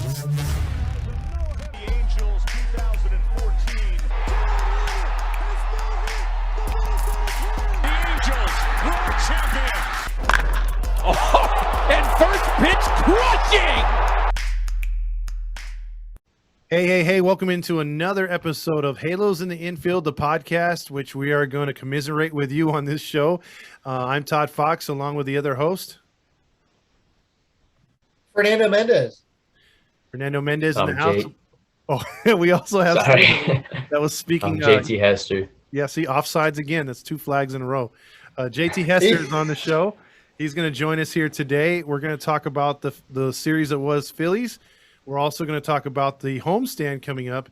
The Angels 2014. The Angels world champions. Oh, and first pitch crushing. Hey, welcome into another episode of Halos in the Infield, the podcast, which we are going to commiserate with you on this show. I'm Todd Fox, along with the other host. Fernando Mendez in the house. Oh, we also have that was speaking. JT Hester. Yeah, see, offsides again. That's two flags in a row. JT Hester is on the show. He's going to join us here today. We're going to talk about the series that was Phillies. We're also going to talk about the homestand coming up.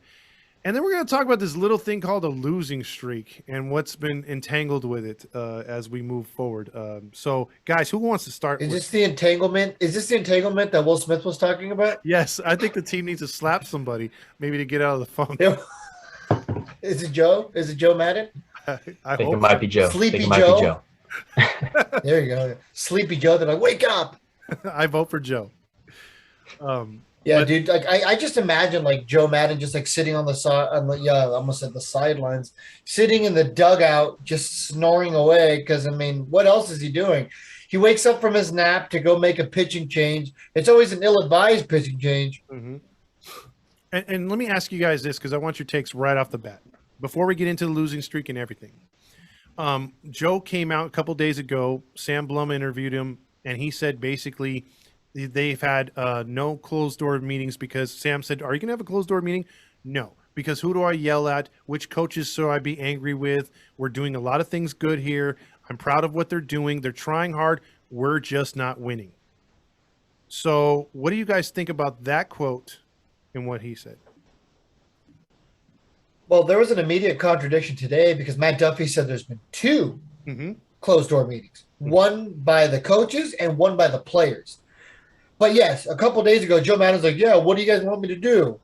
And then we're going to talk about this little thing called a losing streak and what's been entangled with it as we move forward. So, guys, who wants to start? Is this the entanglement? Is this the entanglement that Will Smith was talking about? Yes, I think the team needs to slap somebody, maybe to get out of the funk. Is it Joe? Is it Joe Maddon? I think it might be Joe. Sleepy Joe. There you go. Sleepy Joe. They're like, wake up. I vote for Joe. Yeah, dude. Like I just imagine like Joe Maddon just like sitting on the side, I almost said the sidelines, sitting in the dugout, just snoring away. Because I mean, what else is he doing? He wakes up from his nap to go make a pitching change. It's always an ill-advised pitching change. Mm-hmm. And let me ask you guys this, because I want your takes right off the bat before we get into the losing streak and everything. Joe came out a couple days ago. Sam Blum interviewed him, and he said basically they've had no closed-door meetings because Sam said, are you going to have a closed-door meeting? No, because who do I yell at? Which coaches should I be angry with? We're doing a lot of things good here. I'm proud of what they're doing. They're trying hard. We're just not winning. So what do you guys think about that quote and what he said? Well, there was an immediate contradiction today because Matt Duffy said there's been two closed-door meetings, one by the coaches and one by the players. But yes, a couple of days ago, Joe Maddon's like, yeah, what do you guys want me to do?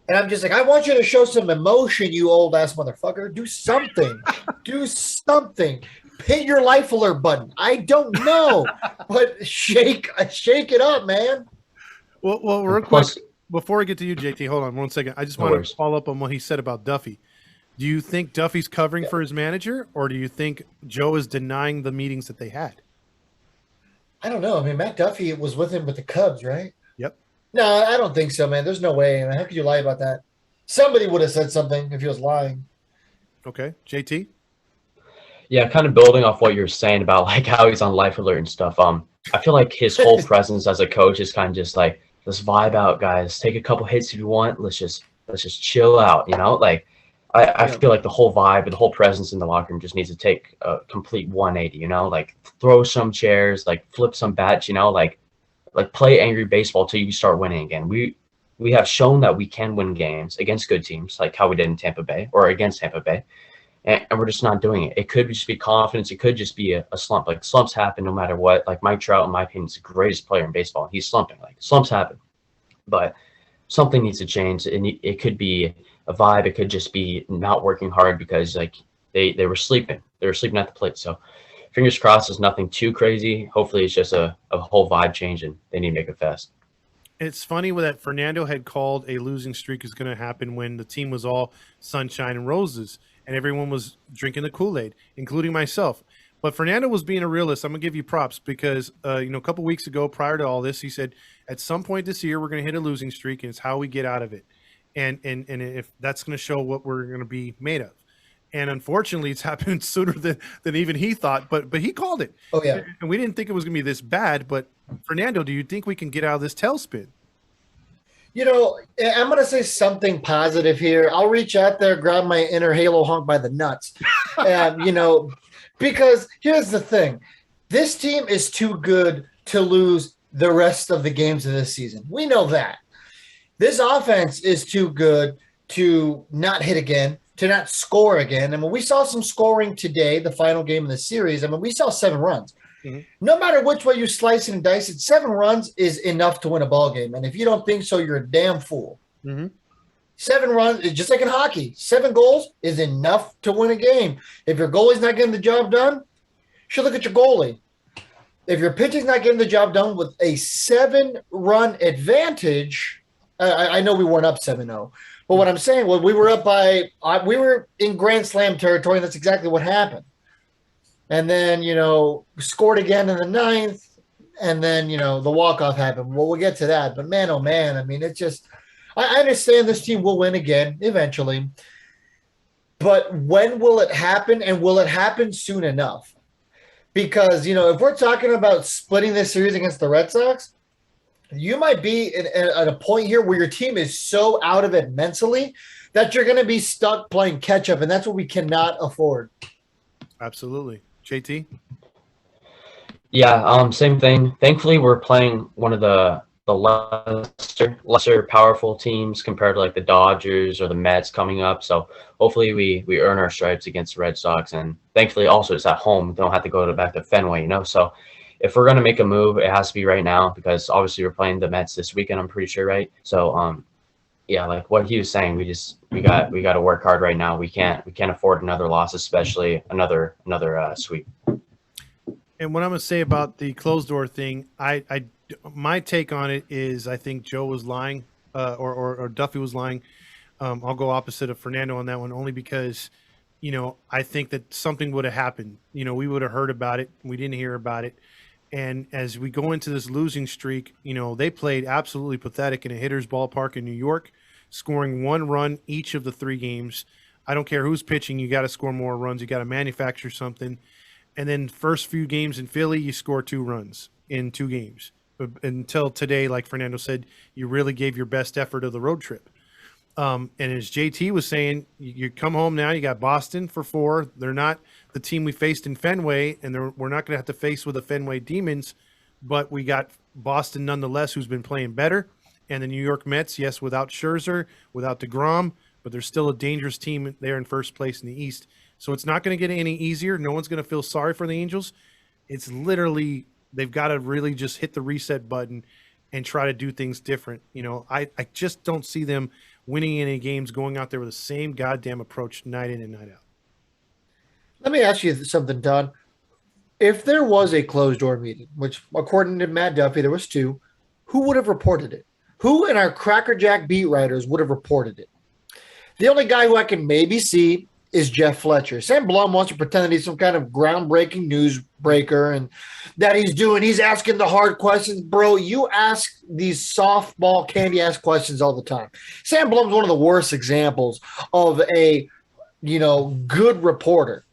And I'm just like, I want you to show some emotion, you old-ass motherfucker. Do something. Do something. Hit your life alert button. I don't know. But shake it up, man. Well, real quick, before I get to you, JT, hold on 1 second. I just want to follow up on what he said about Duffy. Do you think Duffy's covering for his manager, or do you think Joe is denying the meetings that they had? I don't know. I mean, Matt Duffy was with him with the Cubs, right? Yep. No, I don't think so, man. There's no way. Man. How could you lie about that? Somebody would have said something if he was lying. Okay. JT? Yeah, kind of building off what you're saying about like how he's on life alert and stuff. I feel like his whole presence as a coach is kind of just like, let's vibe out, guys. Take a couple hits if you want. Let's just chill out, you know? Like I feel like the whole vibe and the whole presence in the locker room just needs to take a complete 180, you know, like throw some chairs, like flip some bats, you know, like play angry baseball till you start winning again. We have shown that we can win games against good teams, like how we did in Tampa Bay or against Tampa Bay, and we're just not doing it. It could just be confidence. It could just be a slump. Like slumps happen no matter what. Like Mike Trout, in my opinion, is the greatest player in baseball. He's slumping. Like slumps happen, but something needs to change, and it could be a vibe. It could just be not working hard because like they were sleeping. They were sleeping at the plate. So fingers crossed it's nothing too crazy. Hopefully it's just a whole vibe change and they need to make it fast. It's funny that Fernando had called a losing streak is going to happen when the team was all sunshine and roses and everyone was drinking the Kool-Aid, including myself. But Fernando was being a realist. I'm going to give you props because, a couple weeks ago prior to all this, he said, at some point this year, we're going to hit a losing streak and it's how we get out of it. And if that's going to show what we're going to be made of. And unfortunately, it's happened sooner than even he thought, but he called it. Oh, yeah. And we didn't think it was going to be this bad. But, Fernando, do you think we can get out of this tailspin? You know, I'm going to say something positive here. I'll reach out there, grab my inner Halo honk by the nuts. Because here's the thing. This team is too good to lose the rest of the games of this season. We know that. This offense is too good to not hit again, to not score again. I mean, we saw some scoring today, the final game of the series. I mean, we saw 7 runs. Mm-hmm. No matter which way you slice it and dice it, 7 runs is enough to win a ball game. And if you don't think so, you're a damn fool. Mm-hmm. 7 runs, just like in hockey, 7 goals is enough to win a game. If your goalie's not getting the job done, you should look at your goalie. if your pitching's not getting the job done with a 7-run advantage, I know we weren't up 7-0, but what I'm saying was we were up by we were in Grand Slam territory, and that's exactly what happened. And then, scored again in the 9th, and then, the walk-off happened. Well, we'll get to that. But, man, oh, man, I mean, it's just – I understand this team will win again eventually. But when will it happen, and will it happen soon enough? Because, if we're talking about splitting this series against the Red Sox, you might be at a point here where your team is so out of it mentally that you're going to be stuck playing catch-up, and that's what we cannot afford. Absolutely. JT? Yeah, same thing. Thankfully, we're playing one of the lesser powerful teams compared to like the Dodgers or the Mets coming up. So hopefully we earn our stripes against the Red Sox, and thankfully also it's at home. We don't have to go back to Fenway, So if we're gonna make a move, it has to be right now because obviously we're playing the Mets this weekend. I'm pretty sure, right? So yeah, like what he was saying, we got to work hard right now. We can't afford another loss, especially another sweep. And what I'm going to say about the closed door thing, my take on it is I think Joe was lying, or Duffy was lying. I'll go opposite of Fernando on that one, only because, I think that something would have happened. We would have heard about it. We didn't hear about it. And as we go into this losing streak, they played absolutely pathetic in a hitter's ballpark in New York, scoring 1 run each of the 3 games. I don't care who's pitching. You got to score more runs. You got to manufacture something. And then first few games in Philly, you score 2 runs in 2 games. But until today, like Fernando said, you really gave your best effort of the road trip. And as JT was saying, you come home now, you got Boston for 4. They're not the team we faced in Fenway, and we're not going to have to face with the Fenway Demons, but we got Boston nonetheless, who's been playing better. And the New York Mets, yes, without Scherzer, without DeGrom, but they're still a dangerous team there in first place in the East. So it's not going to get any easier. No one's going to feel sorry for the Angels. It's literally they've got to really just hit the reset button and try to do things different. I just don't see them winning any games going out there with the same goddamn approach night in and night out. Let me ask you something, Don. If there was a closed-door meeting, which according to Matt Duffy there was 2, who would have reported it? Who in our crackerjack beat writers would have reported it? The only guy who I can maybe see is Jeff Fletcher. Sam Blum wants to pretend that he's some kind of groundbreaking newsbreaker and that he's asking the hard questions. Bro, you ask these softball candy-ass questions all the time. Sam Blum's one of the worst examples of a, good reporter.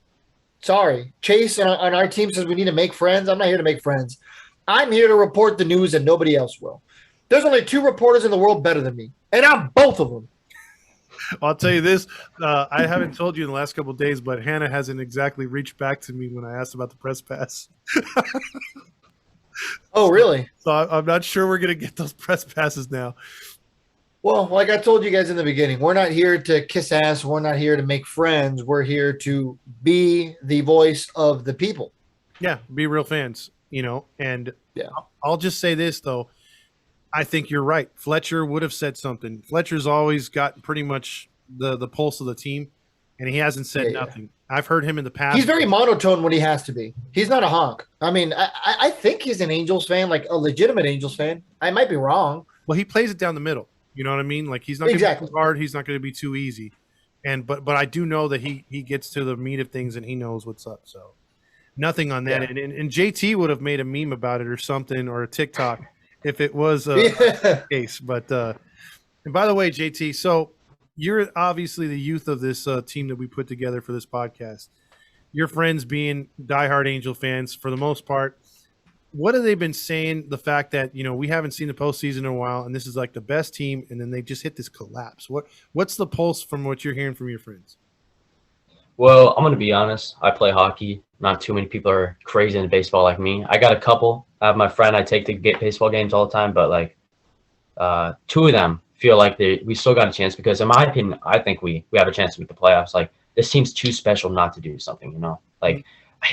Sorry. Chase on our team says we need to make friends. I'm not here to make friends. I'm here to report the news and nobody else will. There's only 2 reporters in the world better than me, and I'm both of them. I'll tell you this. I haven't told you in the last couple of days, but Hannah hasn't exactly reached back to me when I asked about the press pass. Oh, really? So I'm not sure we're going to get those press passes now. Well, like I told you guys in the beginning, we're not here to kiss ass. We're not here to make friends. We're here to be the voice of the people. Yeah, be real fans, And yeah. I'll just say this, though. I think you're right. Fletcher would have said something. Fletcher's always got pretty much the pulse of the team, and he hasn't said nothing. I've heard him in the past. He's very monotone when he has to be. He's not a honk. I mean, I think he's an Angels fan, like a legitimate Angels fan. I might be wrong. Well, he plays it down the middle. You know what I mean? Like he's not going to be too hard. He's not going to be too easy. But I do know that he gets to the meat of things and he knows what's up. So nothing on that. Yeah. And JT would have made a meme about it or something or a TikTok if it was a case. But and by the way, JT, so you're obviously the youth of this team that we put together for this podcast. Your friends being diehard Angel fans for the most part. What have they been saying? The fact that we haven't seen the postseason in a while, and this is like the best team, and then they just hit this collapse. What's the pulse from what you're hearing from your friends? Well, I'm going to be honest. I play hockey. Not too many people are crazy into baseball like me. I got a couple. I have my friend I take to get baseball games all the time, but like 2 of them feel like we still got a chance because, in my opinion, I think we have a chance to make the playoffs. Like this team's too special not to do something, Like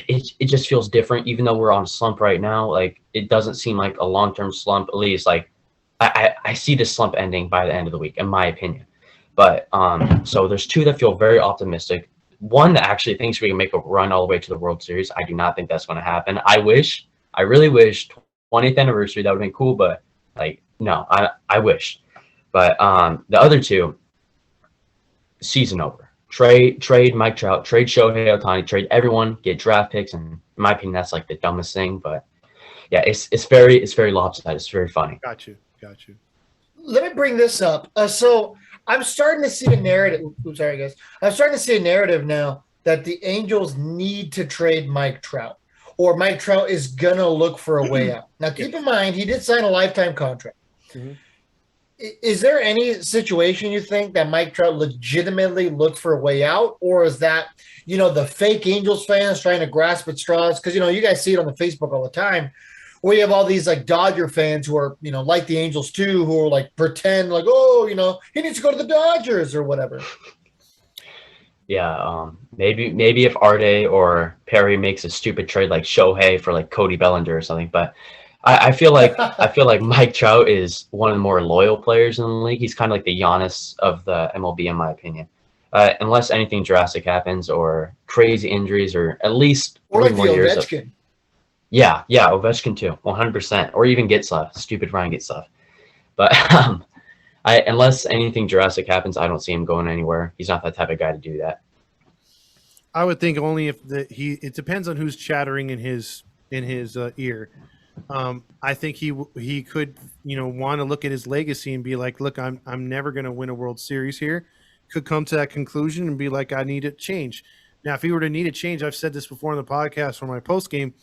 it just feels different, even though we're on a slump right now. Like it doesn't seem like a long-term slump. At least like I see this slump ending by the end of the week, in my opinion. But so there's 2 that feel very optimistic. One that actually thinks we can make a run all the way to the World Series. I do not think that's going to happen. I wish, I really wish 20th anniversary, that would have been cool, but like, no, I wish. But the other two, season over. Trade Mike Trout, trade Shohei Ohtani, trade everyone, get draft picks, and in my opinion, that's like the dumbest thing. But yeah, it's very lopsided. It's very funny. Got you. Let me bring this up. So I'm starting to see a narrative. Oops, sorry, guys. I'm starting to see a narrative now that the Angels need to trade Mike Trout, or Mike Trout is gonna look for a way out. Now, keep in mind, he did sign a lifetime contract. Mm-hmm. Is there any situation you think that Mike Trout legitimately looked for a way out, or is that, the fake Angels fans trying to grasp at straws? Because, you guys see it on the Facebook all the time, where you have all these like Dodger fans who are, like the Angels too, who are like pretend like, oh, he needs to go to the Dodgers or whatever. Yeah, maybe if Arte or Perry makes a stupid trade like Shohei for like Cody Bellinger or something, but I feel like Mike Trout is one of the more loyal players in the league. He's kind of like the Giannis of the MLB, in my opinion. Unless anything drastic happens or crazy injuries, or at least Or like 3 more the years. Ovechkin. Yeah, Ovechkin too, 100%, or even Getzlaf, stupid Ryan Getzlaf. But unless anything drastic happens, I don't see him going anywhere. He's not that type of guy to do that. I would think only if it depends on who's chattering in his ear. I think he could want to look at his legacy and be like, look, I'm never going to win a World Series here. Could come to that conclusion and be like, I need a change. Now, if he were to need a change, I've said this before in the podcast for my post game,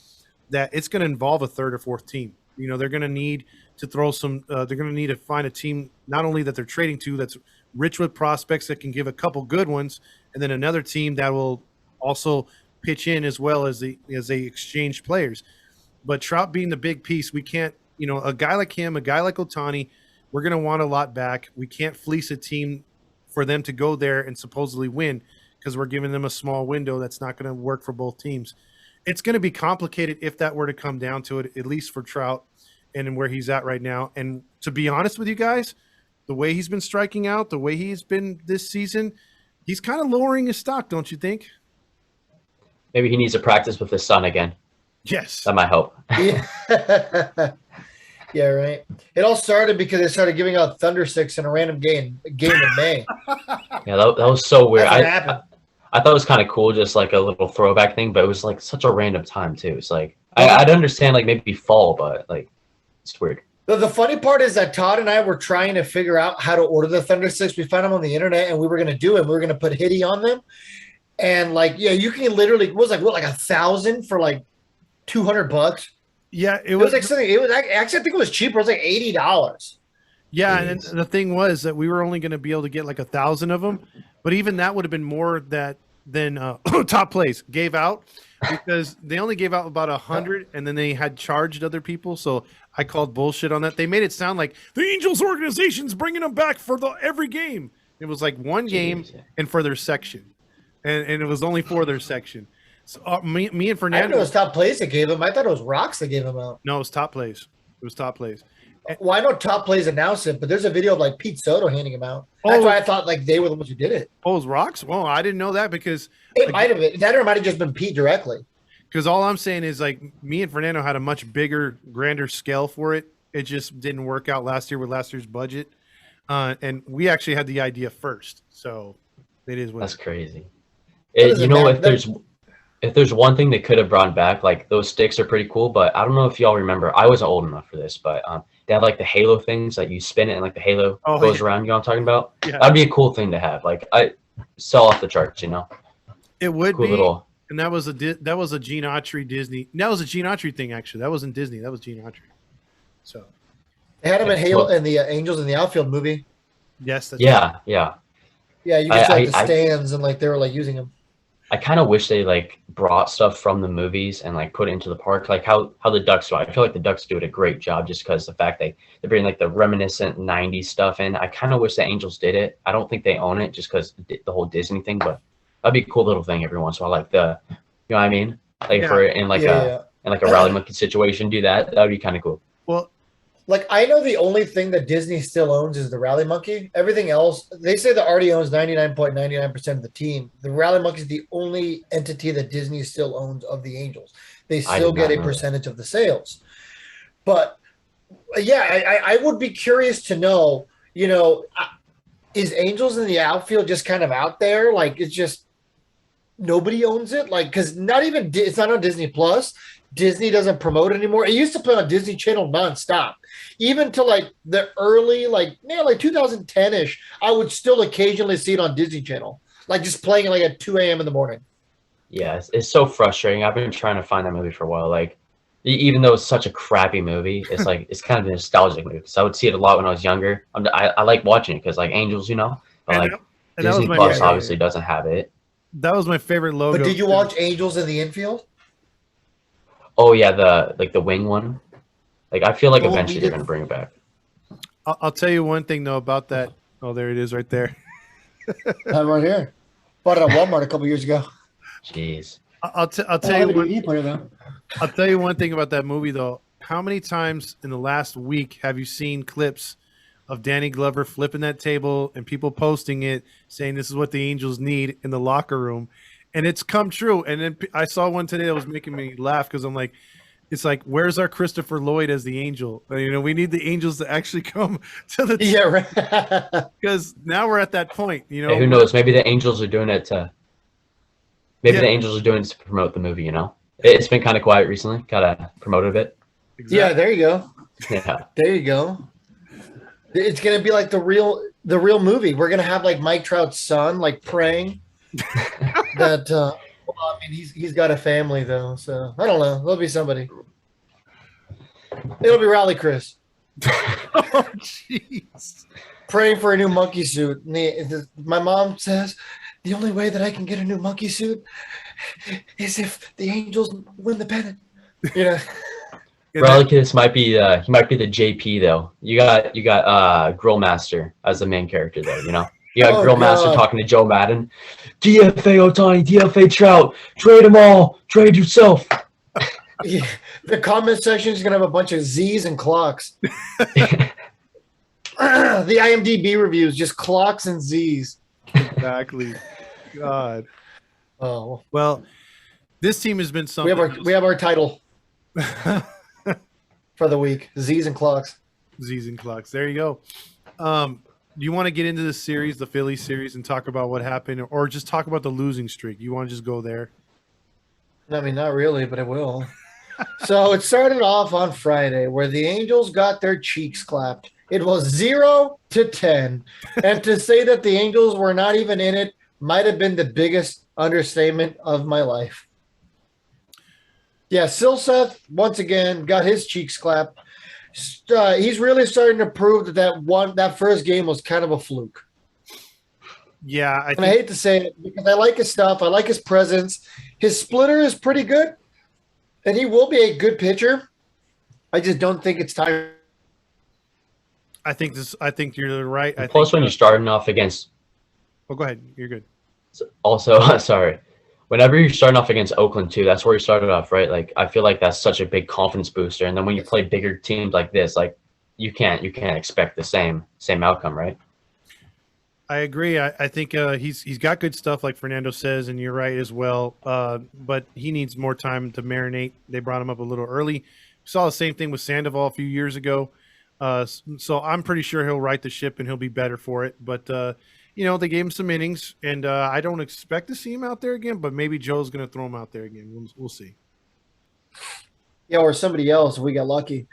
that it's going to involve a third or fourth team. They're going to need to throw some. They're going to need to find a team not only that they're trading to that's rich with prospects that can give a couple good ones, and then another team that will also pitch in as well as they exchange players. But Trout being the big piece, we can't, a guy like him, a guy like Ohtani, we're going to want a lot back. We can't fleece a team for them to go there and supposedly win because we're giving them a small window that's not going to work for both teams. It's going to be complicated if that were to come down to it, at least for Trout and where he's at right now. And to be honest with you guys, the way he's been striking out, the way he's been this season, he's kind of lowering his stock, don't you think? Maybe he needs to practice with his son again. Yes. That might help. Yeah. Yeah, right. It all started because they started giving out Thunder Sticks in a random game in May. Yeah, that was so weird. That's what happened. I thought it was kind of cool, just like a little throwback thing, but it was like such a random time too. It's like I'd understand like maybe fall, but like it's weird. The funny part is that Todd and I were trying to figure out how to order the Thunder Sticks. We found them on the internet, and we were going to do it. We were going to put Hitty on them, and you can literally it was like 1,000 for like $200. Yeah, it was like something. It was actually I think it was cheaper. It was like $80. Yeah, and the thing was that we were only going to be able to get like 1,000 of them, but even that would have been more than Top Place gave out, because they only gave out about 100, and then they had charged other people. So I called bullshit on that. They made it sound like the Angels organization's bringing them back for every game. It was like one game and for their section, and it was only for their section. So me and Fernando. I didn't know it was Top Place that gave them. I thought it was Rocks that gave them out. No, it was Top Place. It was Top Place. Well, I know Top Plays announced it, but there's a video of like Pete Soto handing him out. That's why I thought like they were the ones who did it. Oh, it was Rocks? Well, I didn't know that because it might have been that, or it might have just been Pete directly. Because all I'm saying is like me and Fernando had a much bigger, grander scale for it. It just didn't work out last year with last year's budget, and we actually had the idea first. So it is what that's crazy. If there's one thing they could have brought back, like those sticks are pretty cool, but I don't know if y'all remember. I wasn't old enough for this, but they had like the halo things that you spin it and like the halo goes around. You know what I'm talking about? Yeah. That'd be a cool thing to have. Like I sell off the charts, It would cool be. Little... And that was a Gene Autry Disney. That was a Gene Autry thing actually. That wasn't Disney. That was Gene Autry. So they had him in Halo and the Angels in the Outfield movie. Yes. That's yeah. You could see like the stands and like they were like using them. I kind of wish they like brought stuff from the movies and like put it into the park, like how the Ducks do. I feel like the Ducks do it a great job just because the fact they bring like the reminiscent 90s stuff in. I kind of wish the Angels did it. I don't think they own it just because the whole Disney thing, but that'd be a cool little thing every once in a while. Like you know what I mean? Like for in like a rally monkey situation, do that. That'd be kind of cool. Well, like I know the only thing that Disney still owns is the Rally Monkey. Everything else, they say that already owns 99.99% of the team. The Rally Monkey is the only entity that Disney still owns of the Angels. They I still did get not a know that. percentage of the sales. But yeah, I would be curious to know, is Angels in the Outfield just kind of out there? Like, it's just nobody owns it? Like, because not even it's not on Disney Plus. Disney doesn't promote it anymore. It used to play on Disney Channel nonstop, even to like the early, like 2010 ish. I would still occasionally see it on Disney Channel, like just playing it like at 2 a.m. in the morning. Yeah, it's so frustrating. I've been trying to find that movie for a while. Like, even though it's such a crappy movie, it's like it's kind of a nostalgic movie. So I would see it a lot when I was younger. I like watching it because like Angels, but And like and that was Disney my Plus favorite. obviously doesn't have it. That was my favorite logo. But did you watch Angels in the Infield? Oh yeah, the wing one. Like I feel like The one we eventually they're did- gonna bring it back. I'll tell you one thing though about that. Oh, there it is, right there. Right here. Bought it at Walmart a couple years ago. Jeez. I'll tell you one. I'll tell you one thing about that movie though. How many times in the last week have you seen clips of Danny Glover flipping that table and people posting it saying this is what the Angels need in the locker room? And it's come true. And then I saw one today that was making me laugh because I'm like, it's like, where's our Christopher Lloyd as the Angel? We need the Angels to actually come to the Yeah, right. because now we're at that point. Hey, who knows? Maybe the Angels are doing it to. Maybe Yeah. the Angels are doing it to promote the movie. It's been kind of quiet recently. Gotta promote it a bit. Yeah, there you go. Yeah. There you go. It's gonna be like the real movie. We're gonna have like Mike Trout's son like praying that. Well, I mean, he's got a family though, so I don't know. There'll be somebody. It'll be Rally Chris Oh, jeez. praying for a new monkey suit. And my mom says the only way that I can get a new monkey suit is if the Angels win the pennant. Raleigh Kiss might be he might be the JP though. You got Grill Master as the main character though. You got Oh, Grill Master God. talking to Joe Maddon. DFA Otani, DFA Trout, trade them all, trade yourself. Yeah, the comment section is gonna have a bunch of Z's and clocks. The IMDb reviews just clocks and Z's. Exactly. God. Oh, Well, this team has been we something. have our title for the week: Z's and clocks. Z's and clocks. There you go. Do you want to get into the series, the Phillies series, and talk about what happened, or just talk about the losing streak? You want to just go there? I mean, not really, but I will. So it started off on Friday where the Angels got their cheeks clapped. It was 0-10. And to say that the Angels were not even in it might have been the biggest understatement of my life. Yeah, Silseth, once again, got his cheeks clapped. He's really starting to prove that first game was kind of a fluke. Yeah, And I hate to say it because I like his stuff. I like his presence. His splitter is pretty good, and he will be a good pitcher. I just don't think it's time. I think you're right. Plus, when you're starting off against, Oh, go ahead. You're good. also sorry, whenever you're starting off against Oakland too, that's where you started off, right? Like I feel like that's such a big confidence booster. And then when you play bigger teams like this, like you can't expect the same outcome, right? I agree. I think he's got good stuff, like Fernando says, and you're right as well. But he needs more time to marinate. They brought him up a little early. Saw the same thing with Sandoval a few years ago. So I'm pretty sure he'll right the ship and he'll be better for it. But they gave him some innings, and I don't expect to see him out there again. But maybe Joe's going to throw him out there again. We'll see. Yeah, or somebody else if we got lucky.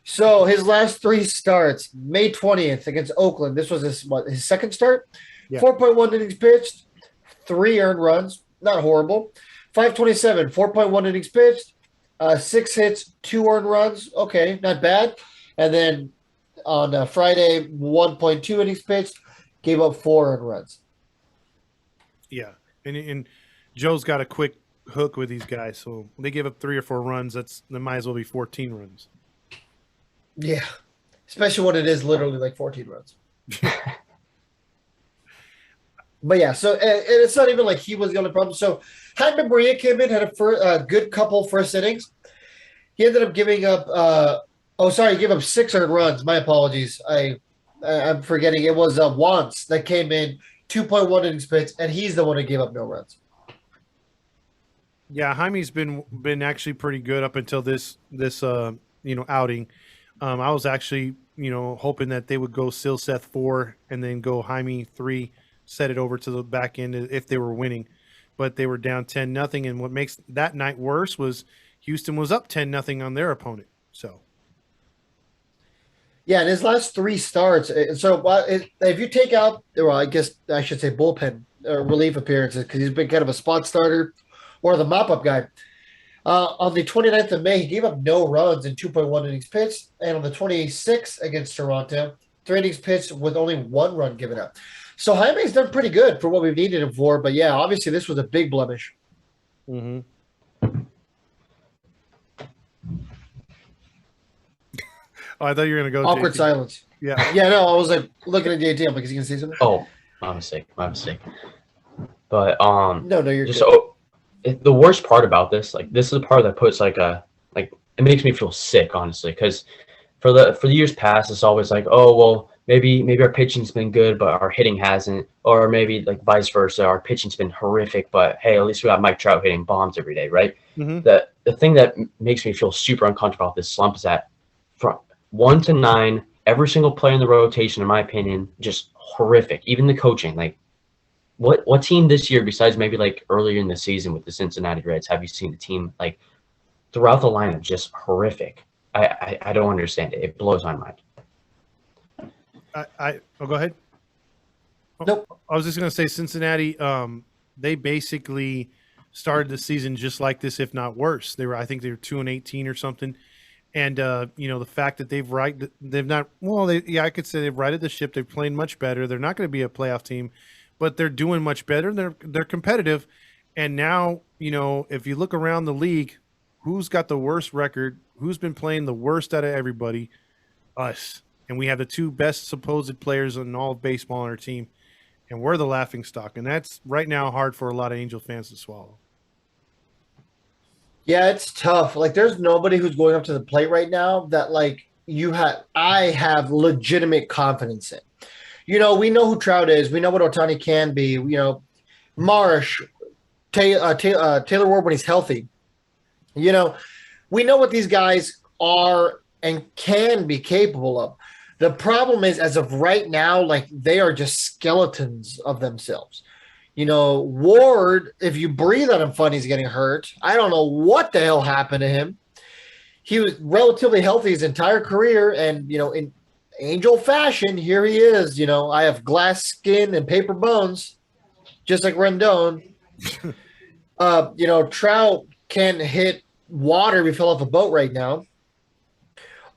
So his last three starts, May 20th against Oakland. This was his second start? Yeah. 4.1 innings pitched, 3 earned runs. Not horrible. 527, 4.1 innings pitched, 6 hits, 2 earned runs. Okay, not bad. And then on Friday, 1.2 innings pitched, gave up 4 earned runs. Yeah, and Joe's got a quick hook with these guys, so when they give up 3 or 4 runs, that might as well be 14 runs. Yeah, especially when it is literally like 14 runs. But yeah, so and it's not even like he was the only problem. So Jaime Maria came in, had a good couple first innings. He ended up giving up. He gave up 6 earned runs. My apologies. I'm forgetting. It was Wants that came in, 2.1 innings pitched, and he's the one who gave up no runs. Yeah, Jaime's been actually pretty good up until this outing. I was actually hoping that they would go Silseth 4 and then go Jaime 3, set it over to the back end if they were winning, but they were down 10-0. And what makes that night worse was Houston was up 10-0 on their opponent. So Yeah, in his last 3 starts, so if you take out, well, I guess I should say bullpen relief appearances because he's been kind of a spot starter or the mop-up guy. On the 29th of May, he gave up no runs in 2.1 innings pitched, and on the 26th against Toronto, 3 innings pitched with only 1 run given up. So Jaime's done pretty good for what we've needed him for, but yeah, obviously this was a big blemish. mm-hmm. Oh, I thought you were gonna go Awkward JT. silence. Yeah. Yeah, no, I was like looking at JT. I'm like, is he gonna say something? Oh, my mistake. But No, you're just good. the worst part about this, like this is the part that puts like it makes me feel sick, honestly, because for the years past, it's always like, oh well, maybe our pitching's been good, but our hitting hasn't, or maybe like vice versa, our pitching's been horrific, but hey, at least we got Mike Trout hitting bombs every day, right? Mm-hmm. The thing that makes me feel super uncomfortable about this slump is that from 1 to 9, every single player in the rotation, in my opinion, just horrific. Even the coaching, like. What team this year, besides maybe like earlier in the season with the Cincinnati Reds, have you seen the team like throughout the lineup just horrific? I don't understand it. It blows my mind. Go ahead. Nope. I was just gonna say Cincinnati. They basically started the season just like this, if not worse. I think they were 2-18 or something. And the fact that I could say they've righted the ship. They've played much better. They're not going to be a playoff team, but they're doing much better. They're competitive. And now, if you look around the league, who's got the worst record? Who's been playing the worst out of everybody? Us. And we have the 2 best supposed players in all of baseball on our team. And we're the laughing stock. And that's right now hard for a lot of Angel fans to swallow. Yeah, it's tough. Like, there's nobody who's going up to the plate right now that I have legitimate confidence in. We know who Trout is. We know what Ohtani can be. Marsh, Taylor Ward when he's healthy. We know what these guys are and can be capable of. The problem is, as of right now, like they are just skeletons of themselves. Ward, if you breathe on him fun, he's getting hurt. I don't know what the hell happened to him. He was relatively healthy his entire career, and in Angel fashion, here he is. I have glass skin and paper bones, just like Rendon. Trout can't hit water if he fell off a boat right now.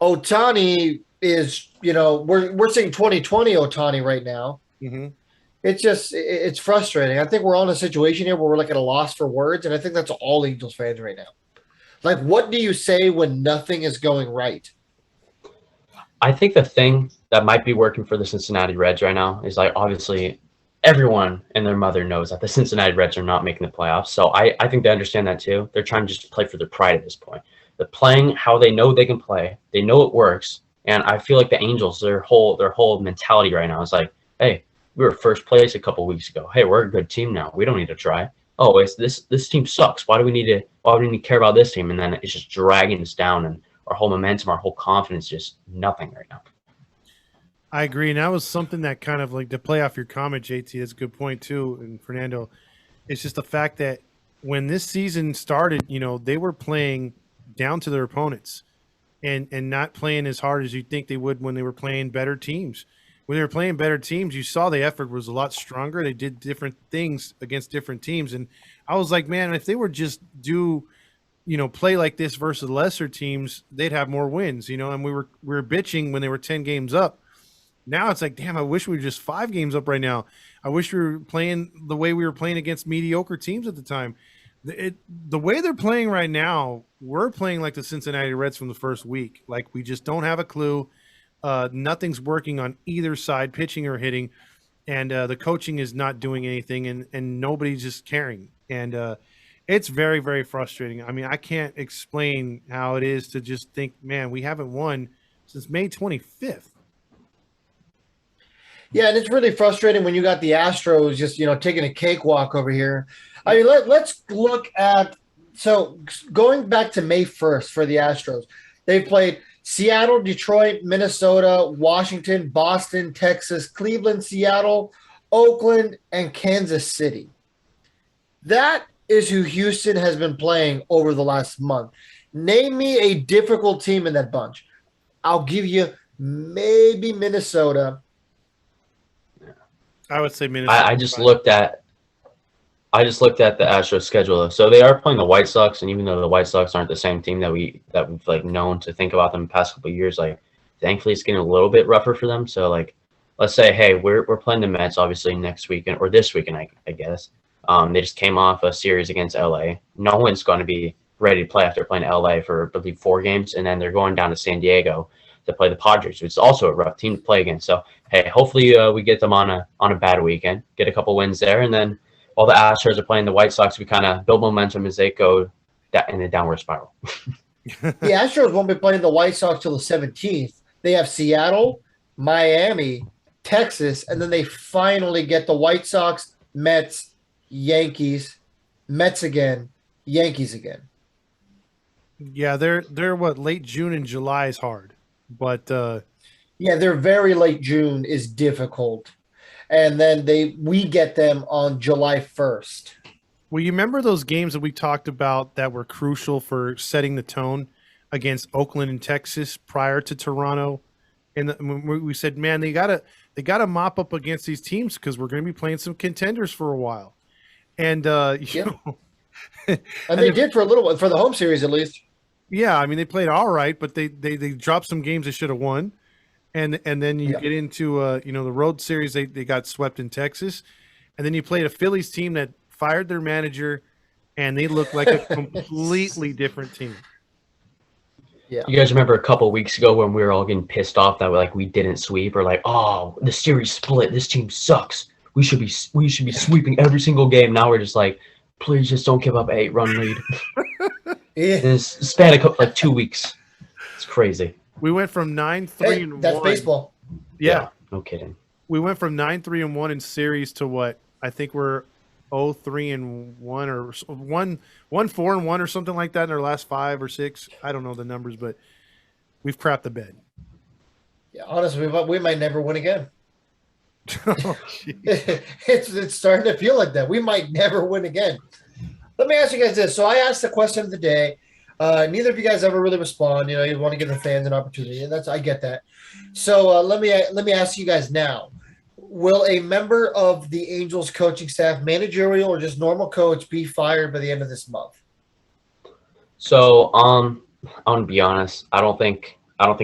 Ohtani is, we're seeing 2020 Ohtani right now. Mm-hmm. It's frustrating. I think we're all in a situation here where we're like at a loss for words, and I think that's all Angels fans right now. Like, what do you say when nothing is going right? I think the thing that might be working for the Cincinnati Reds right now is like obviously everyone and their mother knows that the Cincinnati Reds are not making the playoffs. So I think they understand that too. They're trying to just play for their pride at this point. They're playing how they know they can play. They know it works. And I feel like the Angels, their whole mentality right now is like, hey, we were first place a couple weeks ago. Hey, we're a good team now. We don't need to try. Oh, this team sucks. Why do we need to care about this team? And then it's just dragging us down, and our whole momentum, our whole confidence, just nothing right now. I agree. And that was something that kind of like to play off your comment, JT, that's a good point too. And Fernando, it's just the fact that when this season started, they were playing down to their opponents and not playing as hard as you think they would when they were playing better teams. When they were playing better teams, you saw the effort was a lot stronger. They did different things against different teams. And I was like, man, if they were just play like this versus lesser teams, they'd have more wins, and we were bitching when they were 10 games up. Now it's like, damn, I wish we were just 5 games up right now. I wish we were playing the way we were playing against mediocre teams at the time. The way they're playing right now, we're playing like the Cincinnati Reds from the first week. Like, we just don't have a clue. Nothing's working on either side, pitching or hitting, and the coaching is not doing anything, and nobody's just caring. And it's very, very frustrating. I mean, I can't explain how it is to just think, man, we haven't won since May 25th. Yeah, and it's really frustrating when you got the Astros just, taking a cakewalk over here. I mean, let's look at So going back to May 1st for the Astros, they've played Seattle, Detroit, Minnesota, Washington, Boston, Texas, Cleveland, Seattle, Oakland, and Kansas City. That is who Houston has been playing over the last month. Name me a difficult team in that bunch. I'll give you maybe Minnesota. I would say Minnesota. I just looked at the Astros schedule. So they are playing the White Sox, and even though the White Sox aren't the same team that we've like known to think about them the past couple of years, like thankfully it's getting a little bit rougher for them. So like let's say, hey, we're playing the Mets obviously next weekend or this weekend, I guess. They just came off a series against LA. No one's going to be ready to play after playing LA for I believe 4 games, and then they're going down to San Diego to play the Padres, which is also a rough team to play against. So hey, hopefully we get them on a bad weekend, get a couple wins there, and then while the Astros are playing the White Sox, we kind of build momentum as they go in a downward spiral. The Astros won't be playing the White Sox till the 17th. They have Seattle, Miami, Texas, and then they finally get the White Sox, Mets, Yankees, Mets again, Yankees again. Yeah, they're what, late June and July is hard, but Yeah, their very late June is difficult. And then we get them on July 1st. well, you remember those games that we talked about that were crucial for setting the tone against Oakland and Texas prior to Toronto, and we said, man, they gotta mop up against these teams because we're going to be playing some contenders for a while, and you know, And they did for a little while, for the home series at least. yeah, I mean they played all right, but they dropped some games they should have won. And then you get into the road series, they got swept in Texas, and then you played a Phillies team that fired their manager, and they looked like a completely different team. Yeah. You guys remember a couple of weeks ago when we were all getting pissed off that we didn't sweep, or like, oh, the series split, this team sucks. We should be sweeping every single game. Now we're just like, please just don't give up an 8-run lead. Yeah. In a span of like 2 weeks. It's crazy. We went from 9-3 and That's 1. baseball. Yeah, no kidding. we went from 9-3 and 1 in series to what I think we're 0-3 and 1 or 1-4 and 1 or something like that in our last 5 or 6. I don't know the numbers, but we've crapped the bed. Yeah, honestly, we might never win again. Oh, geez. It's starting to feel like that. We might never win again. Let me ask you guys this. So I asked the question of the day. Neither of you guys ever really respond. You know, you want to give the fans an opportunity, and I get that. So let me ask you guys now: will a member of the Angels coaching staff, managerial or just normal coach, be fired by the end of this month? So I'm gonna be honest. I don't think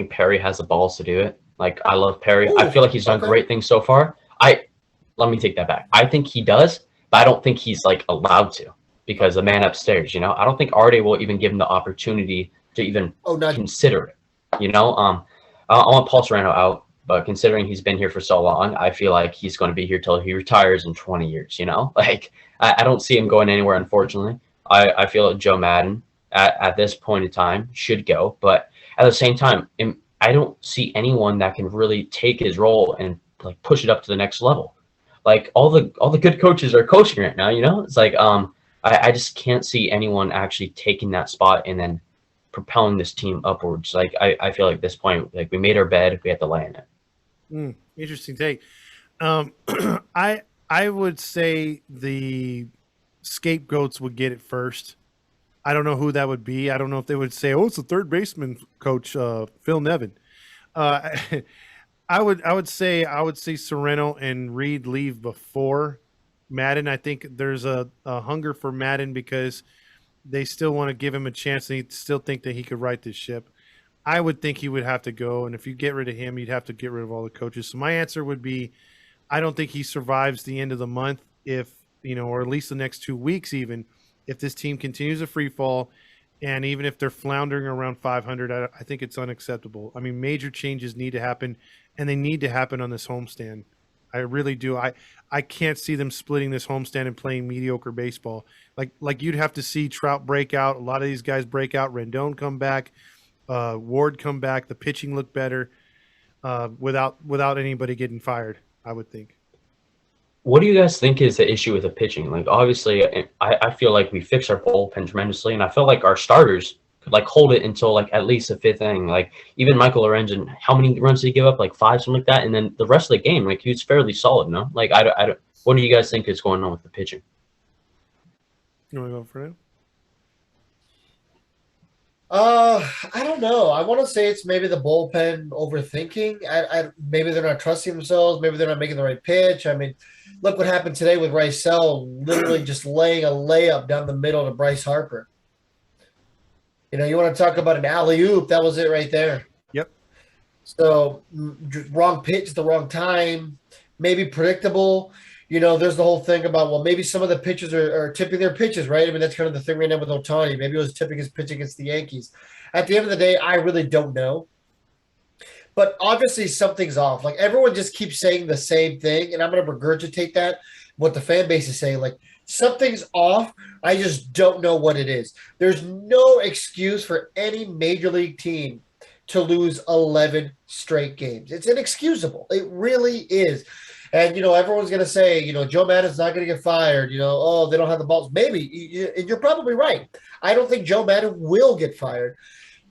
Perry has the balls to do it. Like, I love Perry. Ooh, I feel like he's done great things so far. Let me take that back. I think he does, but I don't think he's like allowed to, because the man upstairs, I don't think Arte will even give him the opportunity to even consider it. I want Paul Serrano out, but considering he's been here for so long, I feel like he's going to be here till he retires in 20 years. Like, I don't see him going anywhere. Unfortunately, I feel like Joe Maddon at this point in time should go, but at the same time, I don't see anyone that can really take his role and like push it up to the next level. Like, all the good coaches are coaching right now. It's like I just can't see anyone actually taking that spot and then propelling this team upwards. Like, I feel like at this point, like, we made our bed, we have to lay in it. Interesting take. I would say the scapegoats would get it first. I don't know who that would be. I don't know if they would say, "Oh, it's the third baseman coach, Phil Nevin." I would say Sereno and Reed leave before Maddon. I think there's a hunger for Maddon because they still want to give him a chance. They still think that he could right this ship. I would think he would have to go, and if you get rid of him, you'd have to get rid of all the coaches. So my answer would be, I don't think he survives the end of the month, or at least the next 2 weeks, even if this team continues a free fall, and even if they're floundering around 500. I think it's unacceptable. I mean, major changes need to happen, and they need to happen on this homestand. I really do. I can't see them splitting this homestand and playing mediocre baseball. Like you'd have to see Trout break out. A lot of these guys break out. Rendon come back. Ward come back. The pitching look better without anybody getting fired, I would think. What do you guys think is the issue with the pitching? Like, obviously, I feel like we fixed our bullpen tremendously, and I feel like our starters could like hold it until like at least the fifth inning. Like even Michael Lorenzen, how many runs did he give up? Like five, something like that. And then the rest of the game, like he was fairly solid. No, like I don't. What do you guys think is going on with the pitching? You want to go for it? I don't know. I want to say it's maybe the bullpen overthinking. Maybe they're not trusting themselves. Maybe they're not making the right pitch. I mean, look what happened today with Rysel literally just laying a layup down the middle to Bryce Harper. You know, you want to talk about an alley-oop, that was it right there. Yep. So, wrong pitch at the wrong time, maybe predictable. You know, there's the whole thing about, well, maybe some of the pitchers are tipping their pitches, right? I mean, that's kind of the thing right now with Ohtani. Maybe it was tipping his pitch against the Yankees. At the end of the day, I really don't know. But obviously something's off. Like, everyone just keeps saying the same thing, and I'm going to regurgitate that, what the fan base is saying. Like, something's off. I just don't know what it is. There's no excuse for any major league team to lose 11 straight games. It's inexcusable. It really is. And, you know, everyone's going to say, you know, Joe Maddon's not going to get fired. You know, oh, they don't have the balls. Maybe. And you're probably right. I don't think Joe Maddon will get fired.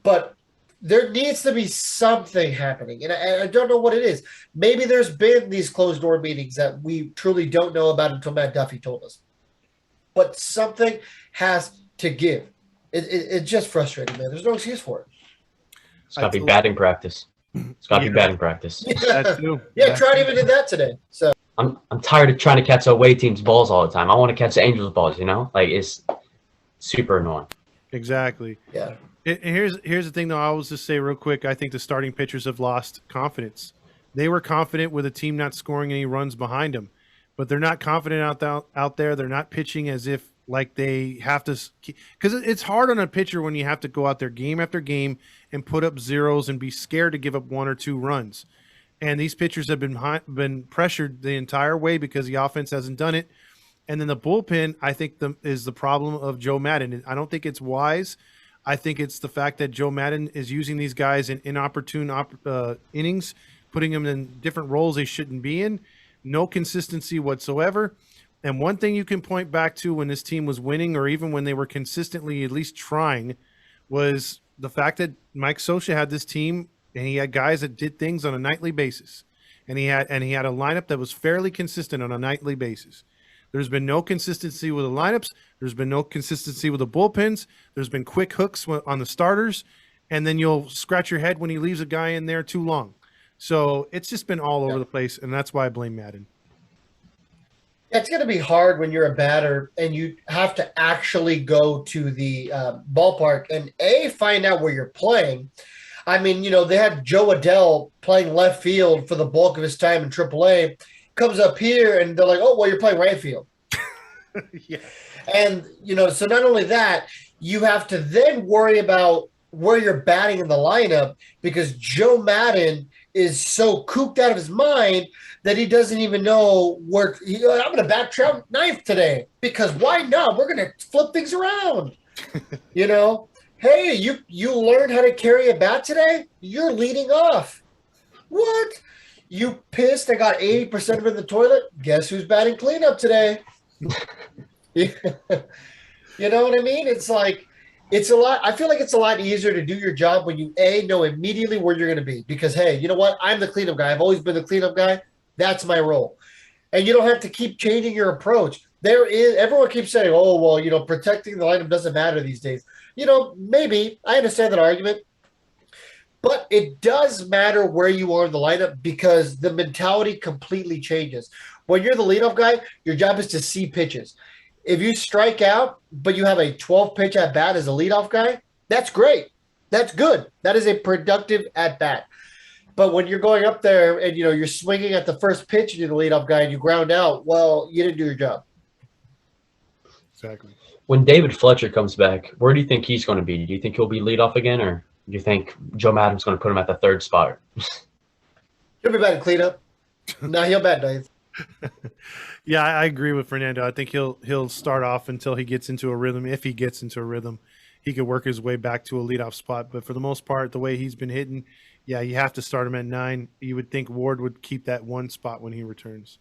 But there needs to be something happening. And I don't know what it is. Maybe there's been these closed-door meetings that we truly don't know about until Matt Duffy told us. But something has to give. It's just frustrating, man. There's no excuse for it. It's got to be batting practice. It's got to be batting practice. That too. Yeah, Trout even did that today. So I'm tired of trying to catch away teams' balls all the time. I want to catch the Angels' balls, you know? Like, it's super annoying. Exactly. yeah. And here's the thing, though. I will just say real quick, I think the starting pitchers have lost confidence. They were confident with a team not scoring any runs behind them, but they're not confident out there. They're not pitching as if like they have to, because it's hard on a pitcher when you have to go out there game after game and put up zeros and be scared to give up one or two runs. And these pitchers have been pressured the entire way because the offense hasn't done it. And then the bullpen, I think, is the problem of Joe Maddon. I don't think it's wise. I think it's the fact that Joe Maddon is using these guys in inopportune innings, putting them in different roles they shouldn't be in. No consistency whatsoever. And one thing you can point back to when this team was winning, or even when they were consistently at least trying, was the fact that Mike Scioscia had this team and he had guys that did things on a nightly basis. And he had a lineup that was fairly consistent on a nightly basis. There's been no consistency with the lineups. There's been no consistency with the bullpens. There's been quick hooks on the starters. And then you'll scratch your head when he leaves a guy in there too long. So it's just been all over the place, and that's why I blame Maddon. It's going to be hard when you're a batter and you have to actually go to the ballpark and find out where you're playing. I mean, you know, they had Joe Adell playing left field for the bulk of his time in AAA. Comes up here and they're like, oh, well, you're playing right field. Yeah. And, you know, so not only that, you have to then worry about where you're batting in the lineup because Joe Maddon is so cooped out of his mind that he doesn't even know where I'm going to bat Trout ninth today because why not? We're going to flip things around. You know, hey, you learned how to carry a bat today? You're leading off. What? You pissed and got 80% of it in the toilet? Guess who's batting cleanup today? You know what I mean? It's like, it's a lot. I feel like it's a lot easier to do your job when you, know immediately where you're going to be. Because, hey, you know what? I'm the cleanup guy. I've always been the cleanup guy. That's my role. And you don't have to keep changing your approach. Everyone keeps saying, oh, well, you know, protecting the lineup doesn't matter these days. You know, maybe. I understand that argument. But it does matter where you are in the lineup because the mentality completely changes. When you're the leadoff guy, your job is to see pitches. If you strike out, but you have a 12-pitch at-bat as a leadoff guy, that's great. That's good. That is a productive at-bat. But when you're going up there and, you know, you're swinging at the first pitch and you're the leadoff guy and you ground out, well, you didn't do your job. Exactly. When David Fletcher comes back, where do you think he's going to be? Do you think he'll be leadoff again, or do you think Joe Maddon's going to put him at the third spot? He'll be batting cleanup. No, he'll bat ninth. Yeah, I agree with Fernando. I think he'll start off until he gets into a rhythm. If he gets into a rhythm, he could work his way back to a leadoff spot. But for the most part, the way he's been hitting, yeah, you have to start him at 9. You would think Ward would keep that one spot when he returns.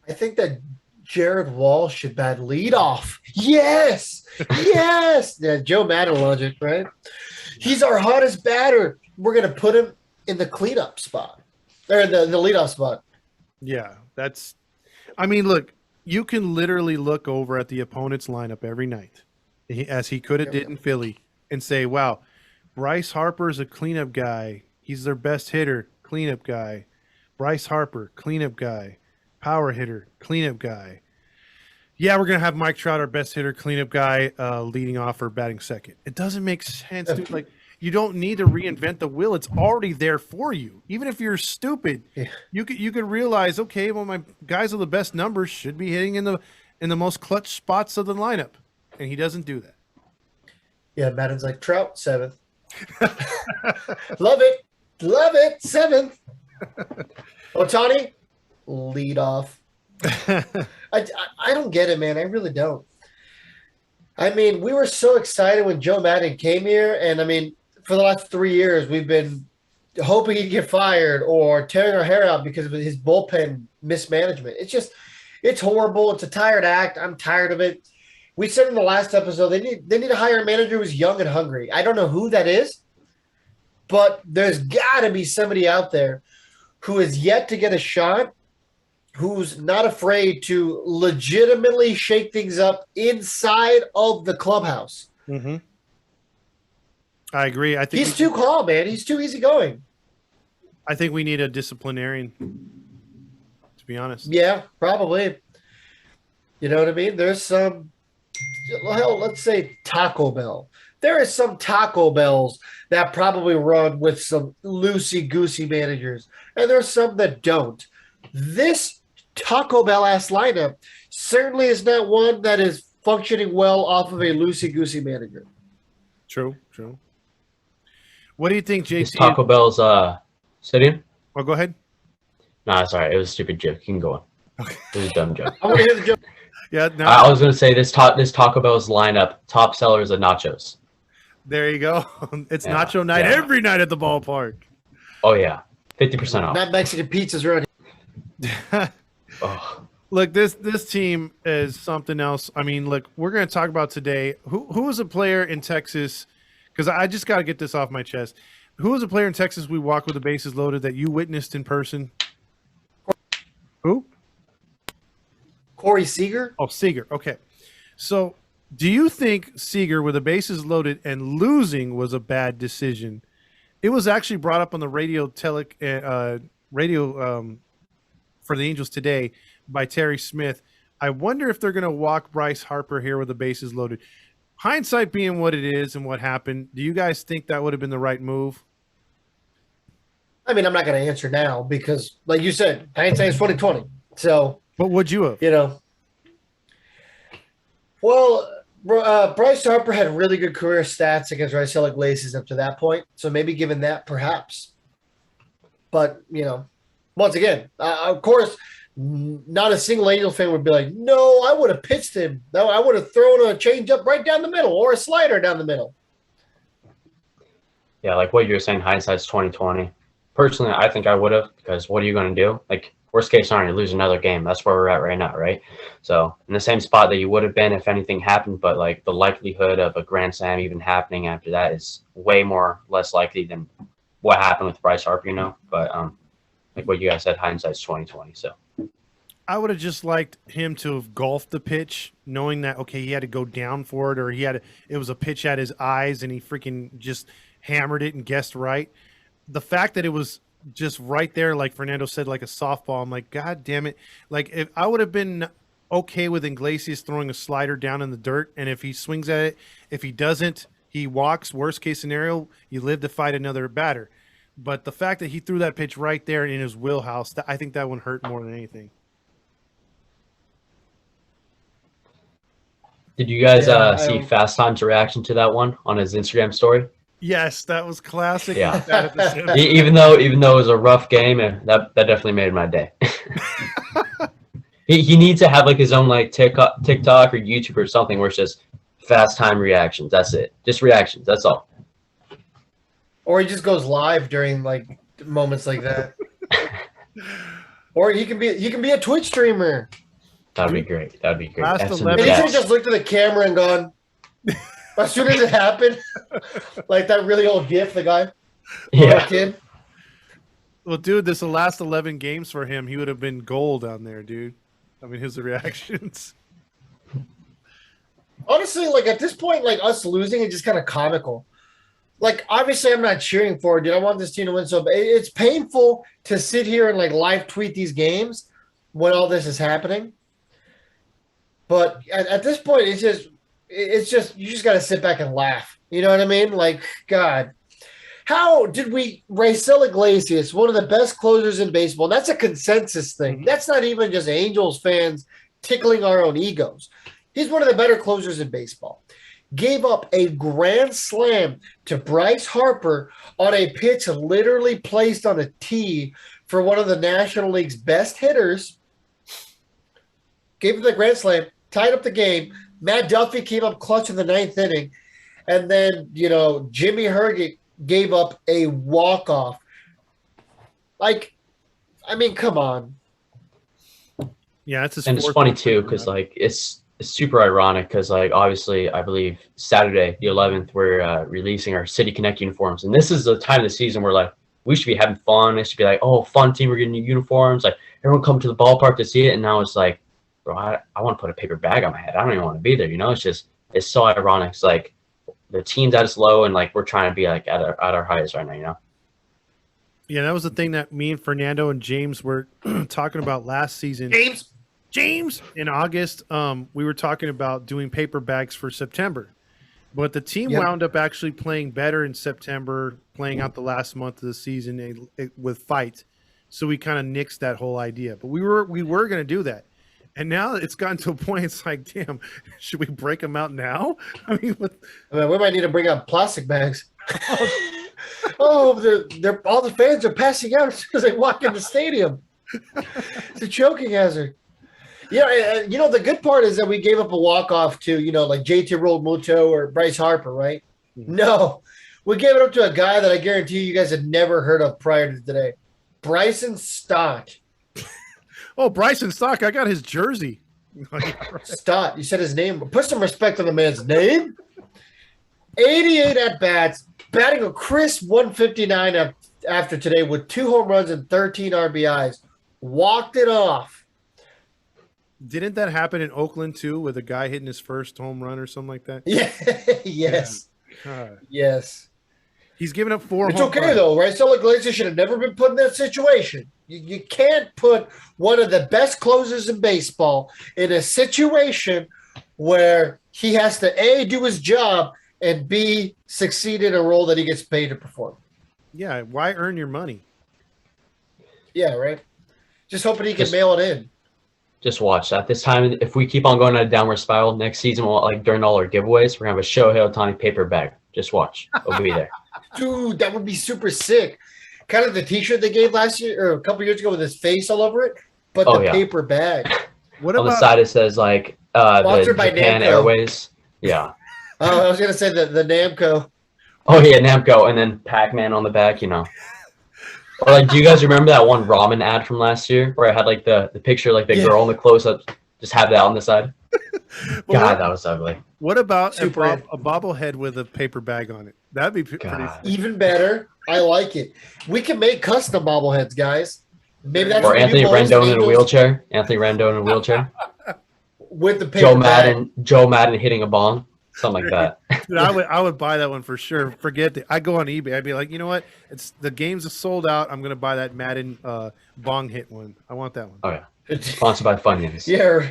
I think that Jared Wall should bat leadoff. Yes, yes. Yeah, Joe Maddon logic, right? He's our hottest batter. We're gonna put him in the cleanup spot or the leadoff spot. Yeah, that's. I mean, look, you can literally look over at the opponent's lineup every night, as he could have did in Philly, and say, "Wow, Bryce Harper is a cleanup guy. He's their best hitter, cleanup guy. Bryce Harper, cleanup guy. Power hitter, cleanup guy. Yeah, we're gonna have Mike Trout, our best hitter, cleanup guy, leading off or batting second. It doesn't make sense, dude. Like, you don't need to reinvent the wheel. It's already there for you. Even if you're stupid, you could realize, okay, well, my guys with the best numbers should be hitting in the most clutch spots of the lineup, and he doesn't do that. Yeah, Madden's like Trout 7th. Love it 7th. Otani lead off. I don't get it, man. I really don't. I mean, we were so excited when Joe Maddon came here, and I mean, for the last 3 years, we've been hoping he'd get fired or tearing our hair out because of his bullpen mismanagement. It's horrible. It's a tired act. I'm tired of it. We said in the last episode they need to hire a manager who's young and hungry. I don't know who that is, but there's got to be somebody out there who is yet to get a shot, who's not afraid to legitimately shake things up inside of the clubhouse. Mm-hmm. I agree. I think he's too calm, man. He's too easygoing. I think we need a disciplinarian, to be honest. Yeah, probably. You know what I mean? There's some, hell, let's say Taco Bell. There is some Taco Bells that probably run with some loosey-goosey managers, and there's some that don't. This Taco Bell-ass lineup certainly is not one that is functioning well off of a loosey-goosey manager. True. What do you think, JT? Is Taco Bell's stadium? Oh, go ahead. Nah, sorry. It was a stupid joke. You can go on. Okay. It was a dumb joke. I want to hear the joke. Yeah, no. I was going to say this Taco Bell's lineup, top sellers of nachos. There you go. It's nacho night every night at the ballpark. Oh, yeah. 50% off. Not Mexican pizzas around here. Oh. Look, this team is something else. I mean, look, we're going to talk about today. Who was a player in Texas? Because I just got to get this off my chest. Who was a player in Texas we walked with the bases loaded that you witnessed in person? Who? Corey Seager? Oh, Seager. Okay. So do you think Seager with the bases loaded and losing was a bad decision? It was actually brought up on the radio for the Angels today by Terry Smith. I wonder if they're going to walk Bryce Harper here with the bases loaded. Hindsight being what it is and what happened, do you guys think that would have been the right move? I mean, I'm not going to answer now because, like you said, hindsight is 2020. So, what would you have? You know, well, Bryce Harper had really good career stats against right-select laces up to that point. So maybe given that, perhaps. But, you know, once again, of course, not a single Angel fan would be like, no, I would have pitched him. No, I would have thrown a changeup right down the middle or a slider down the middle. Yeah, like what you were saying, hindsight's 2020. Personally, I think I would have, because what are you going to do? Like, worst case scenario, you lose another game. That's where we're at right now, right? So in the same spot that you would have been if anything happened, but like the likelihood of a grand slam even happening after that is way less likely than what happened with Bryce Harper, you know? But like what you guys said, hindsight's 2020. So I would have just liked him to have golfed the pitch, knowing that, okay, he had to go down for it, or it was a pitch at his eyes and he freaking just hammered it and guessed right. The fact that it was just right there, like Fernando said, like a softball, I'm like, God damn it. Like, if I would have been okay with Iglesias throwing a slider down in the dirt, and if he swings at it, if he doesn't, he walks. Worst case scenario, you live to fight another batter. But the fact that he threw that pitch right there in his wheelhouse, I think that one hurt more than anything. Did you guys see Fast Time's reaction to that one on his Instagram story? Yes, that was classic. Yeah. even though it was a rough game, and that definitely made my day. he needs to have like his own like TikTok or YouTube or something where it's just Fast Time reactions. That's it. Just reactions. That's all. Or he just goes live during like moments like that. Or he can be a Twitch streamer. That'd be great. That'd be great. Last F's in 11 the And he should have chat. just looked at the camera and gone, as soon as it happened, like that really old GIF, the guy, Yeah. kid. Well, dude, this the last 11 games for him. He would have been gold down there, dude. I mean, his reactions. Honestly, like at this point, like us losing is just kind of comical. Like obviously, I'm not cheering for it, dude. I want this team to win, so but it's painful to sit here and like live tweet these games when all this is happening. But at this point, it's just you just got to sit back and laugh. You know what I mean? Like God, how did we Raisel Iglesias, one of the best closers in baseball? And that's a consensus thing. That's not even just Angels fans tickling our own egos. He's one of the better closers in baseball. Gave up a grand slam to Bryce Harper on a pitch literally placed on a tee for one of the National League's best hitters. Gave him the grand slam, tied up the game. Matt Duffy came up clutch in the 9th inning. And then, Jimmy Herget gave up a walk-off. Like, I mean, come on. Yeah, it's his And it's fourth funny one. too, because like it's super ironic because like obviously I believe Saturday the 11th we're releasing our City Connect uniforms, and this is the time of the season where like we should be having fun. It should be like, oh, fun team, we're getting new uniforms. Like everyone come to the ballpark to see it, and now it's like, bro, I want to put a paper bag on my head. I don't even want to be there. It's so ironic. It's like the team's at its low, and like we're trying to be like at our highest right now. Yeah, that was the thing that me and Fernando and James were talking about last season. James, in August, we were talking about doing paper bags for September, but the team wound up actually playing better in September, playing out the last month of the season with fight. So we kind of nixed that whole idea, but we were going to do that. And now it's gotten to a point. It's like, damn, should we break them out now? I mean, we might need to bring out plastic bags. They're all the fans are passing out as soon as they walk in the stadium. It's a choking hazard. Yeah, the good part is that we gave up a walk-off to, like JT Realmuto or Bryce Harper, right? Mm-hmm. No, we gave it up to a guy that I guarantee you guys had never heard of prior to today. Bryson Stott. Oh, Bryson Stott. I got his jersey. Stott. You said his name. Put some respect on the man's name. 88 at-bats, batting a crisp 159 after today with 2 home runs and 13 RBIs. Walked it off. Didn't that happen in Oakland too, with a guy hitting his first home run or something like that? Yeah. Yes. Yeah. Yes. He's given up 4 It's home okay, runs. though, right? So Iglesias should have never been put in that situation. You can't put one of the best closers in baseball in a situation where he has to, A, do his job, and B, succeed in a role that he gets paid to perform. Yeah, why earn your money? Yeah, right? Just hoping he can mail it in. Just watch. At this time, if we keep on going on a downward spiral, next season, like during all our giveaways, we're going to have a Shohei Ohtani paper bag. Just watch. It'll be there. Dude, that would be super sick. Kind of the T-shirt they gave last year or a couple years ago with his face all over it, but the paper bag. What on about the side it says like the Sponsored by Japan Namco. Airways. Yeah. I was going to say the Namco. Oh yeah, Namco, and then Pac-Man on the back. Or like, do you guys remember that one ramen ad from last year where I had like the picture, like the girl in the close-up, just have that on the side? God, that was ugly. What about a Super. bobblehead with a paper bag on it? That'd be pretty. Even better. I like it. We can make custom bobbleheads, guys. Maybe that's Or what we Anthony do most Rendon in a Eagles wheelchair. Anthony Rendon in a wheelchair. with the paper bag. Joe Madden hitting a bong. Something like that. Dude, I would buy that one for sure. Forget it. I go on eBay. I'd be like, you know what? It's the games are sold out. I'm gonna buy that Maddon bong hit one. I want that one. Oh yeah. Sponsored by Funyuns. Yeah,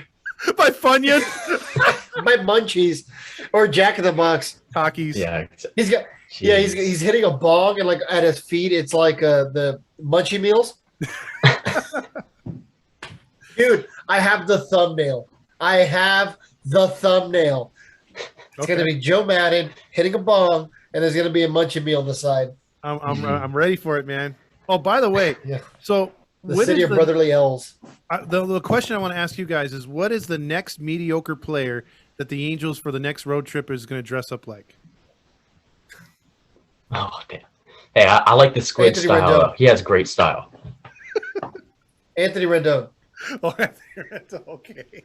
By Funyun. my Munchies or Jack in the Box. Takis. Yeah. He's got. Jeez. Yeah, he's hitting a bong and like at his feet, it's like the Munchie Meals. Dude, I have the thumbnail. It's gonna be Joe Madden hitting a bong, and there's gonna be a Munchie Meal on the side. I'm ready for it, man. Oh, by the way, Yeah. so The when city is of brotherly L's. the question I want to ask you guys is, what is the next mediocre player that the Angels for the next road trip is going to dress up like? Oh damn. Hey, I like the squid Anthony style. Rendon. Though. He has great style. Anthony Rendon. Oh, okay.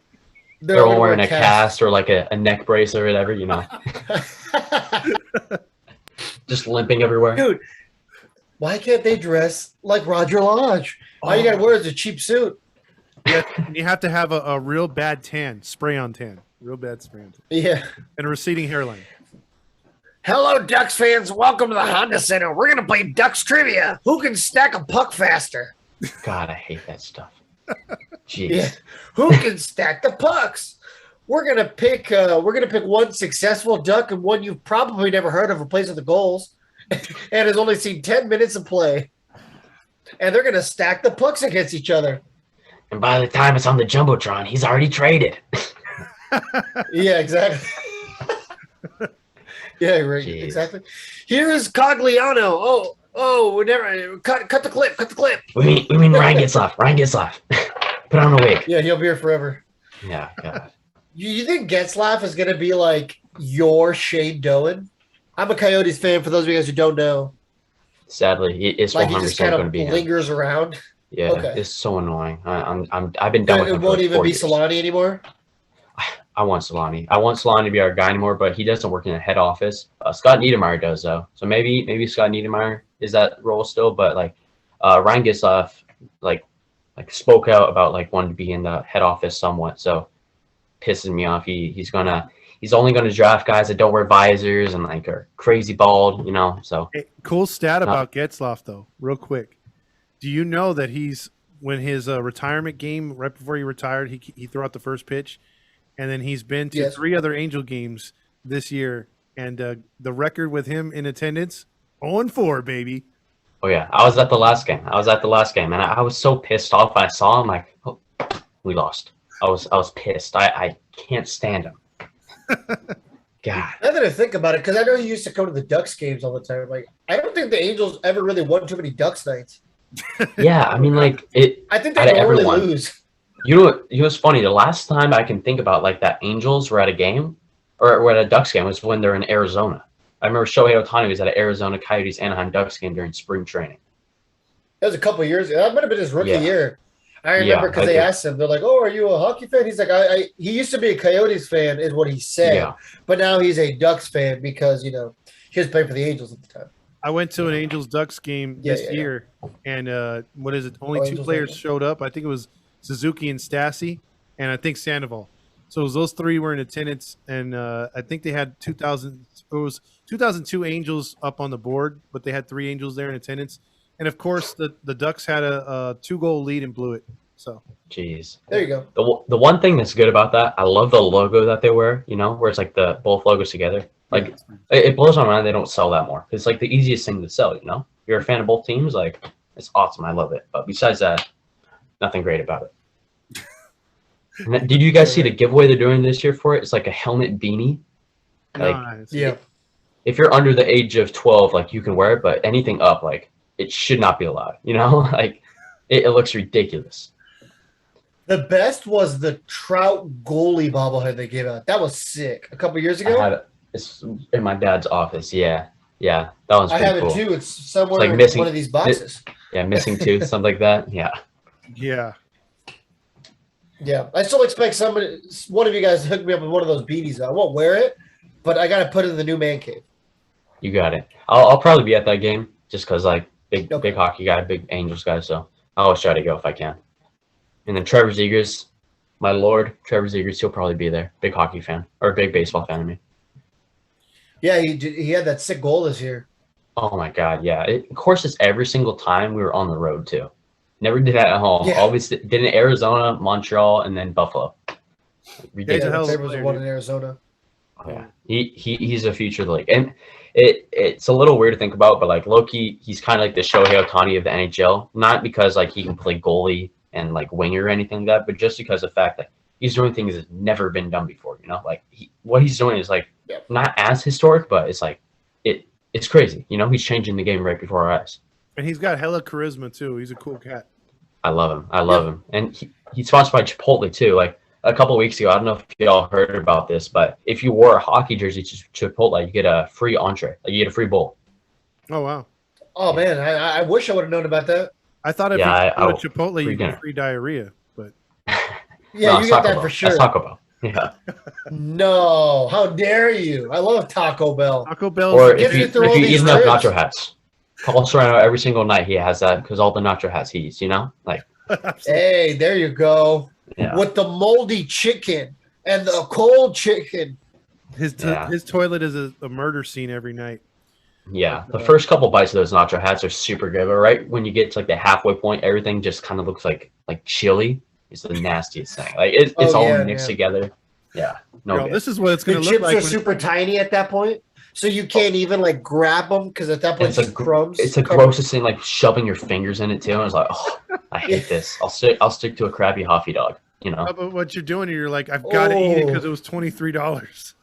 They're all wearing a cast or like a neck brace or whatever, you know. Just limping everywhere. Dude, why can't they dress like Roger Lodge? All you got to wear is a cheap suit. Yeah, you have to have a real bad tan, spray-on tan. Real bad spray-on tan. Yeah. And a receding hairline. Hello, Ducks fans. Welcome to the Honda Center. We're going to play Ducks Trivia. Who can stack a puck faster? God, I hate that stuff. Jeez. Yeah. Who can stack the pucks? We're gonna pick one successful Duck and one you've probably never heard of who plays with the goals and has only seen 10 minutes of play. And they're gonna stack the pucks against each other. And by the time it's on the Jumbotron, he's already traded. Yeah, exactly. Yeah, right. Jeez. Exactly. Here's Cogliano. We never cut the clip. Cut the clip. We mean Ryan Getzlaf. Ryan Getzlaf. Put on a wig. Yeah, he'll be here forever. Yeah, God. You think Getzlaf is gonna be like your Shane Doan? I'm a Coyotes fan. For those of you guys who don't know, Sadly, it's like he 100% just kind going to of be him. lingers around. Yeah, Okay. it's so annoying. I've been done with It him for won't like even 4 be years. Solani anymore. I want Solani. I want Solani to be our guy anymore, but he doesn't work in the head office. Scott Niedermayer does though, so maybe Scott Niedermayer is that role still. But like Ryan Getzlaf, like spoke out about like wanting to be in the head office somewhat. So pisses me off. He's only gonna draft guys that don't wear visors and like are crazy bald, you know. So Hey, cool stat about Getzlaf though, real quick. Do you know that when his retirement game right before he retired, he threw out the first pitch, and then he's been to 3 other Angel games this year, and the record with him in attendance 0-4, baby. oh yeah, I was at the last game, and I was so pissed off. I saw him like, oh, we lost. I was pissed. I can't stand him. God. Now that I think about it, because I know he used to come to the Ducks games all the time. Like, I don't think the Angels ever really won too many Ducks nights. Yeah, I mean, like it. I think they out of normally everyone, lose. You know what's funny? The last time I can think about like that Angels were at a game or were at a Ducks game was when they're in Arizona. I remember Shohei Ohtani was at an Arizona Coyotes Anaheim Ducks game during spring training. That was a couple of years ago. That might have been his rookie year. I remember because they asked him, they're like, "Oh, are you a hockey fan?" He's like, he used to be a Coyotes fan, is what he said. Yeah. But now he's a Ducks fan because, he was playing for the Angels at the time. I went to an Angels Ducks game this year, and what is it? Only 2 Angels players Ducks. showed up. I think it was Suzuki and Stassi, and I think Sandoval. So it was those 3 were in attendance, and I think they had 2002 Angels up on the board, but they had 3 Angels there in attendance. And of course, the Ducks had a 2-goal lead and blew it. So Jeez. There you go. The one thing that's good about that, I love the logo that they wear. You know, where it's like the both logos together. Like it blows my mind they don't sell that more. It's like the easiest thing to sell. You know, you're a fan of both teams, like it's awesome. I love it. But besides that, nothing great about it. And then, did you guys see the giveaway they're doing this year for it? It's like a helmet beanie. Like, nice. Yeah. if you're under the age of 12, like you can wear it, but anything up, like it should not be allowed. You know, like it looks ridiculous. The best was the Trout goalie bobblehead they gave out. That was sick. A couple years I ago. had it. It's in my dad's office. Yeah, that one's I pretty have cool. it too. It's somewhere like in missing- one of these boxes. Yeah, missing tooth, something like that. Yeah. Yeah. Yeah, I still expect one of you guys to hook me up with one of those beanies. I won't wear it, but I got to put it in the new man cave. You got it. I'll probably be at that game just because, like, big Okay. hockey guy, big Angels guy. So I always try to go if I can. And then Trevor Zegers, my lord, Trevor Zegers, he'll probably be there. Big hockey fan or a big baseball fan of me. Yeah, he had that sick goal this year. Oh my God, yeah. Of course, it's every single time we were on the road too. Never did that at home. Yeah. Always did in Arizona, Montreal, and then Buffalo. He's a hell the of a Sabres player, won dude. in Arizona. Oh, yeah, he's a future of the league, and it's a little weird to think about, but like Loki, he's kind of like the Shohei Ohtani of the NHL. Not because like he can play goalie and like winger or anything like that, but just because of the fact that he's doing things that's never been done before. You know, like what he's doing is like not as historic, but it's like it's crazy. You know, he's changing the game right before our eyes. And he's got hella charisma too. He's a cool cat. I love him. I love him, and he's sponsored by Chipotle too. Like a couple of weeks ago, I don't know if y'all heard about this, but if you wore a hockey jersey to Chipotle, you get a free entree. Like you get a free bowl. Oh wow. Oh man, I wish I would have known about that. I thought if Yeah, you go to free Chipotle, you dinner. get free diarrhea, but Yeah, No, you it's get Taco that Bell. for sure. That's Taco Bell. Yeah. No, how dare you? I love Taco Bell. Taco Bell Or Gets if me you through if all you these eat enough trips. nacho hats, Paul Serrano every single night he has that because all the nacho hats he eats. You know, like Hey, there you go. yeah, With the moldy chicken and the cold chicken. Yeah. his toilet is a murder scene every night. yeah. But, The first couple bites of those nacho hats are super good, but right when you get to like the halfway point, everything just kind of looks like chili. It's the nastiest thing. Like it's Oh, all yeah, mixed yeah. together. Yeah, no yo, good. this is what it's The going to look chips like. are super tiny at that point, so you can't even like grab them because at that point It's it's just crumbs. it's the covered. grossest thing, like shoving your fingers in it too. And it's like, oh, I hate this. I'll stick to a crappy Hoffy dog. You know. But what you're doing, you're like, I've got to eat it because Oh. it was $23.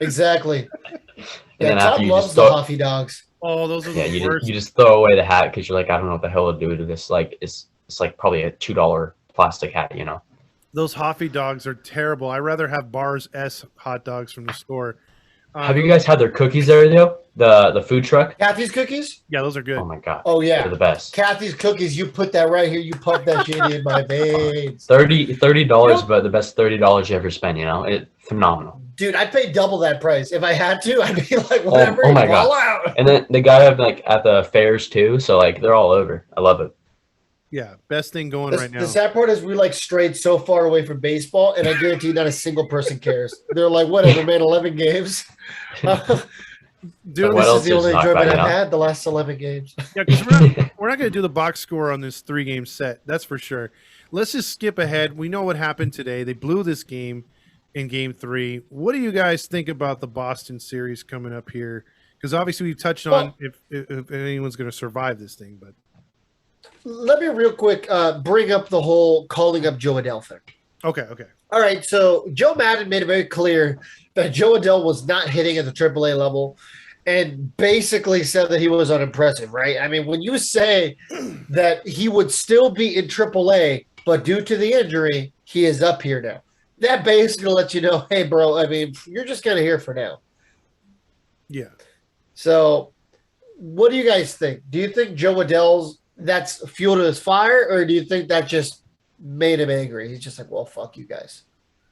Exactly. And Yeah, then Todd after you loves just the throw, Huffy dogs. Oh, those are yeah, the worst. you just throw away the hat because you're like, I don't know what the hell to do to this. Like it's like probably a $2 plastic hat. You know. Those Hoffy dogs are terrible. I rather have Bars S hot dogs from the store. Have you guys had their cookies there though? The food truck. Kathy's cookies? Yeah, those are good. Oh my god. Oh yeah. They're the best. Kathy's cookies, you put that right here, you pump that shit in my veins. $30, but the best $30 you ever spent. You know, phenomenal. Dude, I'd pay double that price. If I had to, I'd be like, whatever, oh my God. ball out. And then they got it like at the fairs too, so like they're all over. I love it. Yeah, best thing going The, right now. the sad part is we like strayed so far away from baseball, and I guarantee not a single person cares. They're like, whatever, man, 11 games. Dude, What This else is the is only not enjoyment right I've now? had the last 11 games. yeah, 'cause we're not going to do the box score on this 3-game set. That's for sure. Let's just skip ahead. We know what happened today. They blew this game in Game 3. What do you guys think about the Boston series coming up here? Because obviously we've touched on if anyone's going to survive this thing, but Let me real quick bring up the whole calling up Joe Adele thing. okay. All right, so Joe Maddon made it very clear that Joe Adele was not hitting at the AAA level and basically said that he was unimpressive, right? I mean, when you say that he would still be in AAA, but due to the injury, he is up here now. That basically lets you know, hey, bro, I mean, you're just kind of here for now. Yeah. So what do you guys think? Do you think Joe Adele's that's fuel to his fire, or do you think that just made him angry? He's just like, well, fuck you guys.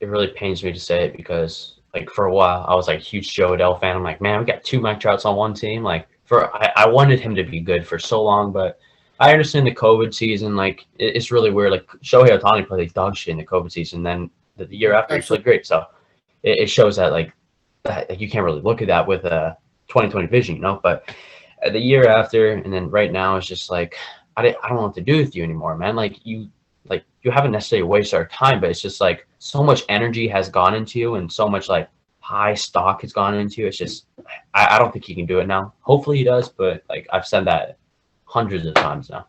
It really pains me to say it because like for a while I was like a huge Joe Adele fan. I'm like, man, we got 2 Mike Trouts on one team. Like I wanted him to be good for so long, but I understand the COVID season. Like it's really weird. Like Shohei Ohtani played like dog shit in the COVID season, then the year after he played great. So it shows that like you can't really look at that with a 20/20 vision, you know. But the year after, and then right now, it's just like I don't know what to do with you anymore, man. Like you haven't necessarily wasted our time, but it's just like so much energy has gone into you, and so much like high stock has gone into you. It's just I don't think he can do it now. Hopefully he does, but like I've said that hundreds of times now.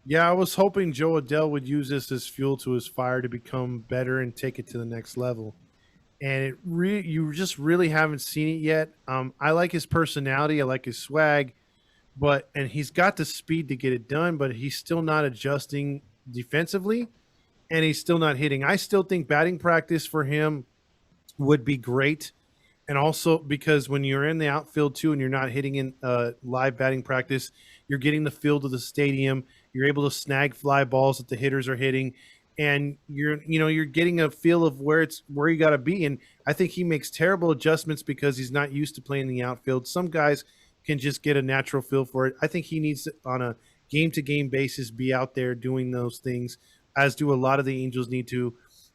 Yeah, I was hoping Joe Adele would use this as fuel to his fire to become better and take it to the next level. And you just really haven't seen it yet. I like his personality. I like his swag, and he's got the speed to get it done, but he's still not adjusting defensively, and he's still not hitting. I still think batting practice for him would be great. And also because when you're in the outfield too, and you're not hitting in live batting practice, you're getting the field of the stadium. You're able to snag fly balls that the hitters are hitting, and you're getting a feel of where you got to be. And I think he makes terrible adjustments because he's not used to playing in the outfield. Some guys can just get a natural feel for it. I think he needs to, on a game-to-game basis, be out there doing those things, as do a lot of the Angels need to.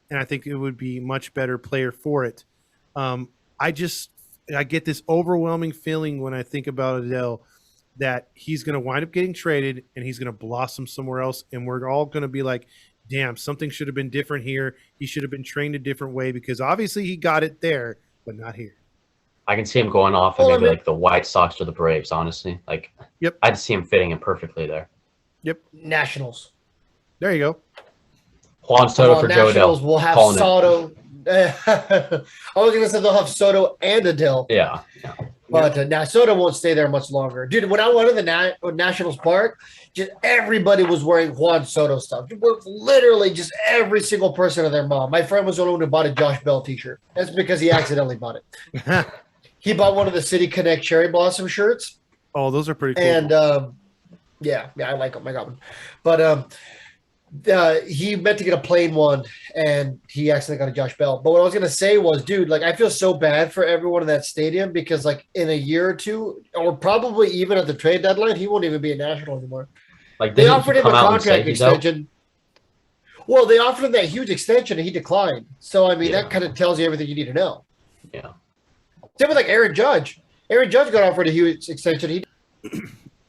And I think it would be much better player for it. I get this overwhelming feeling when I think about Adele that he's going to wind up getting traded and he's going to blossom somewhere else. And we're all going to be like, damn, something should have been different here. He should have been trained a different way, because obviously he got it there, but not here. I can see him going off in maybe like the White Sox or the Braves, honestly. Like, Yep. I'd see him fitting in perfectly there. Yep. Nationals. There you go. Juan Soto for Joe Adele. Nationals will have Calling it. Soto. I was going to say they'll have Soto and Adele. Yeah. But now Soto won't stay there much longer. Dude, when I went to the Nationals Park, just everybody was wearing Juan Soto stuff. Literally just every single person and their mom. My friend was the only one who bought a Josh Bell t-shirt. That's because he accidentally bought it. He bought one of the City Connect Cherry Blossom shirts. Oh, those are pretty cool. And Yeah, I like him. I got one. But he meant to get a plain one, and he accidentally got a Josh Bell. But what I was gonna say was, dude, like I feel so bad for everyone in that stadium because, like, in a year or two, or probably even at the trade deadline, he won't even be a National anymore. Like, They didn't he offered him a come out and say contract he's out? extension. Well, they offered him that huge extension, and he declined. So, I mean, Yeah. that kind of tells you everything you need to know. Yeah. Same with like Aaron Judge. Aaron Judge got offered a huge extension. He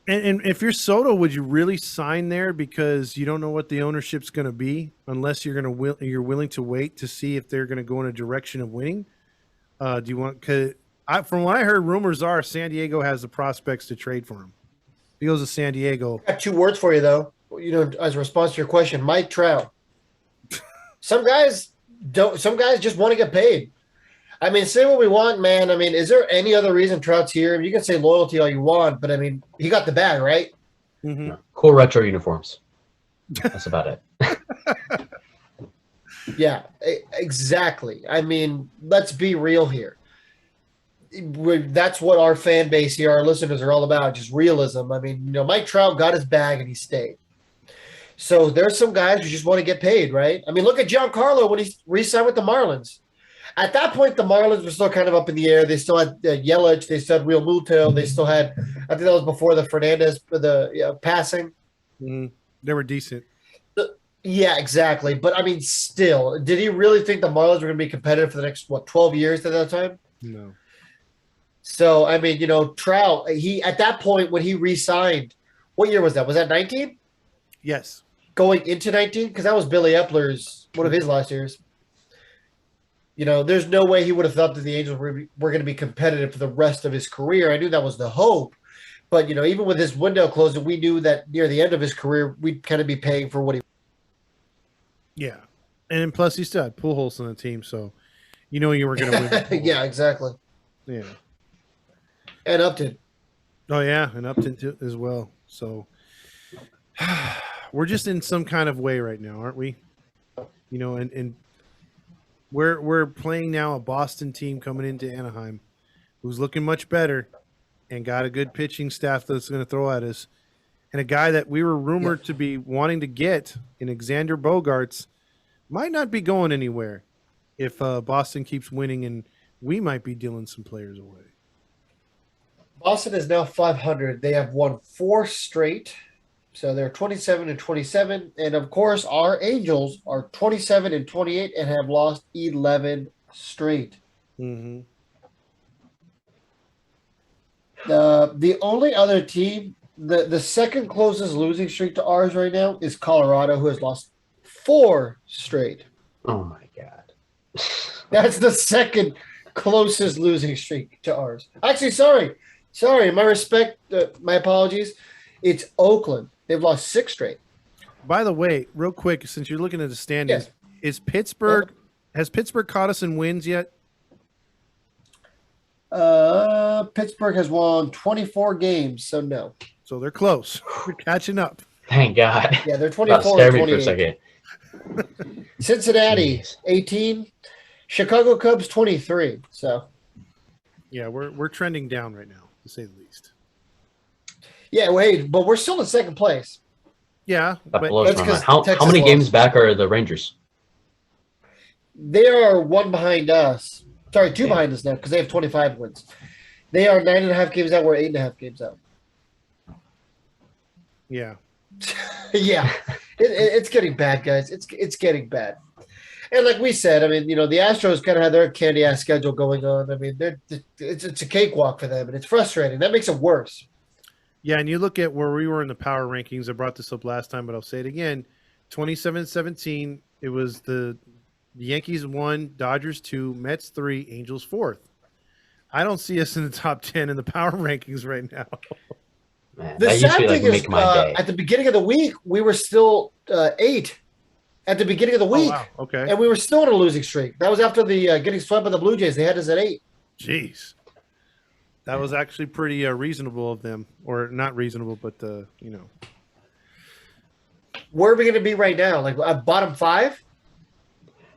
And if you're Soto, would you really sign there because you don't know what the ownership's going to be unless you're you're willing to wait to see if they're going to go in a direction of winning? Do you want? Cause from what I heard, rumors are San Diego has the prospects to trade for him. If he goes to San Diego. got two words for you though. You know, as a response to your question, Mike Trout. Some guys don't. Some guys just want to get paid. I mean, say what we want, man. I mean, is there any other reason Trout's here? You can say loyalty all you want, but I mean, he got the bag, right? Mm-hmm. Yeah. Cool retro uniforms. That's about it. Yeah, exactly. I mean, let's be real here. That's what our fan base here, our listeners are all about, just realism. I mean, you know, Mike Trout got his bag and he stayed. So there's some guys who just want to get paid, right? I mean, look at Giancarlo when he re-signed with the Marlins. At that point, the Marlins were still kind of up in the air. They still had Yelich. They still had Real Muto. They still had, I think that was before the Fernandez passing. Mm-hmm. They were decent. Yeah, exactly. But, I mean, still, did he really think the Marlins were going to be competitive for the next, 12 years at that time? No. So, I mean, you know, Trout, he at that point when he re-signed, what year was that? Was that 19? Yes. Going into 19? Because that was Billy Epler's, one of his last years. You know, there's no way he would have thought that the Angels were going to be competitive for the rest of his career. I knew that was the hope. But, you know, even with his window closing, we knew that near the end of his career, we'd kind of be paying for what he. Yeah. And plus, he still had Pujols on the team, so you know you were going to win. Yeah, exactly. Yeah. And Upton. Oh, yeah, and Upton too, as well. So we're just in some kind of way right now, aren't we? You know, and we're playing now a Boston team coming into Anaheim who's looking much better and got a good pitching staff that's going to throw at us. And a guy that we were rumored to be wanting to get in Xander Bogaerts might not be going anywhere if Boston keeps winning, and we might be dealing some players away. Boston is now 500. They have won 4 straight. So they're 27-27. And, of course, our Angels are 27-28 and have lost 11 straight. Mm-hmm. The only other team, the second closest losing streak to ours right now is Colorado, who has lost 4 straight. Oh, my God. That's the second closest losing streak to ours. Actually, sorry. My apologies. It's Oakland. They've lost 6 straight. By the way, real quick, since you're looking at the standings, Yes. has Pittsburgh caught us in wins yet? Pittsburgh has won 24 games, so no. So they're close. We're catching up. Thank God. Yeah, they're That 24 scared and me for a 28. second. Cincinnati, Jeez. 18. Chicago Cubs, 23. So, Yeah, we're trending down right now, to say the least. yeah, wait, but we're still in second place. Yeah, That but blows that's my 'cause mind. How Texas many lost. games back are the Rangers? They are 1 behind us. Sorry, 2 Yeah. behind us now because they have 25 wins. They are 9.5 games out. We're 8.5 games out. yeah. Yeah, it's getting bad, guys. It's getting bad. And like we said, I mean, you know, the Astros kind of have their candy ass schedule going on. I mean, it's a cakewalk for them, and it's frustrating. That makes it worse. Yeah, and you look at where we were in the power rankings. I brought this up last time, but I'll say it again. 27-17, it was the Yankees 1, Dodgers 2, Mets 3, Angels 4th. I don't see us in the top 10 in the power rankings right now. Man, The that used to sad be like thing is, make my day. at the beginning of the week, we were still 8 at the beginning of the week, wow. Okay. and we were still on a losing streak. That was after the getting swept by the Blue Jays. They had us at 8. Jeez. That was actually pretty reasonable of them. Or not reasonable, but, you know. Where are we going to be right now? Like bottom 5?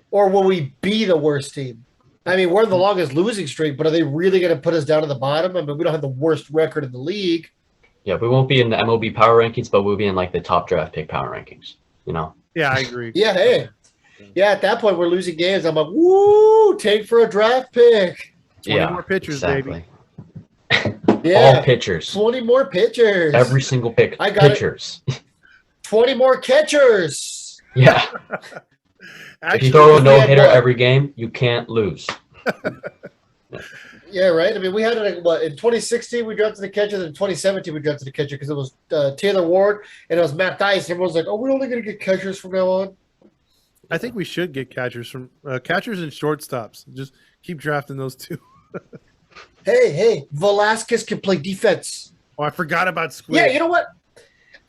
Or will we be the worst team? I mean, we're in the longest losing streak, but are they really going to put us down to the bottom? I mean, we don't have the worst record in the league. Yeah, we won't be in the MLB power rankings, but we'll be in like the top draft pick power rankings. You know. Yeah, I agree. Yeah, hey. Yeah, at that point we're losing games. I'm like, woo, take for a draft pick. 20 more pitchers, baby. Yeah. All pitchers. 20 more pitchers. Every single pick. I got pitchers. 20 more catchers. Yeah. Actually, if you throw a we no had hitter what? every game, you can't lose. Yeah, right. I mean, we had it in 2016 we drafted the catcher, then in 2017 we drafted the catcher because it was Taylor Ward and it was Matt Dice. Everyone's like, "Oh, we're only going to get catchers from now on." I think we should get catchers and shortstops. Just keep drafting those two. Hey, Velasquez can play defense. Oh, I forgot about Squid. Yeah, you know what?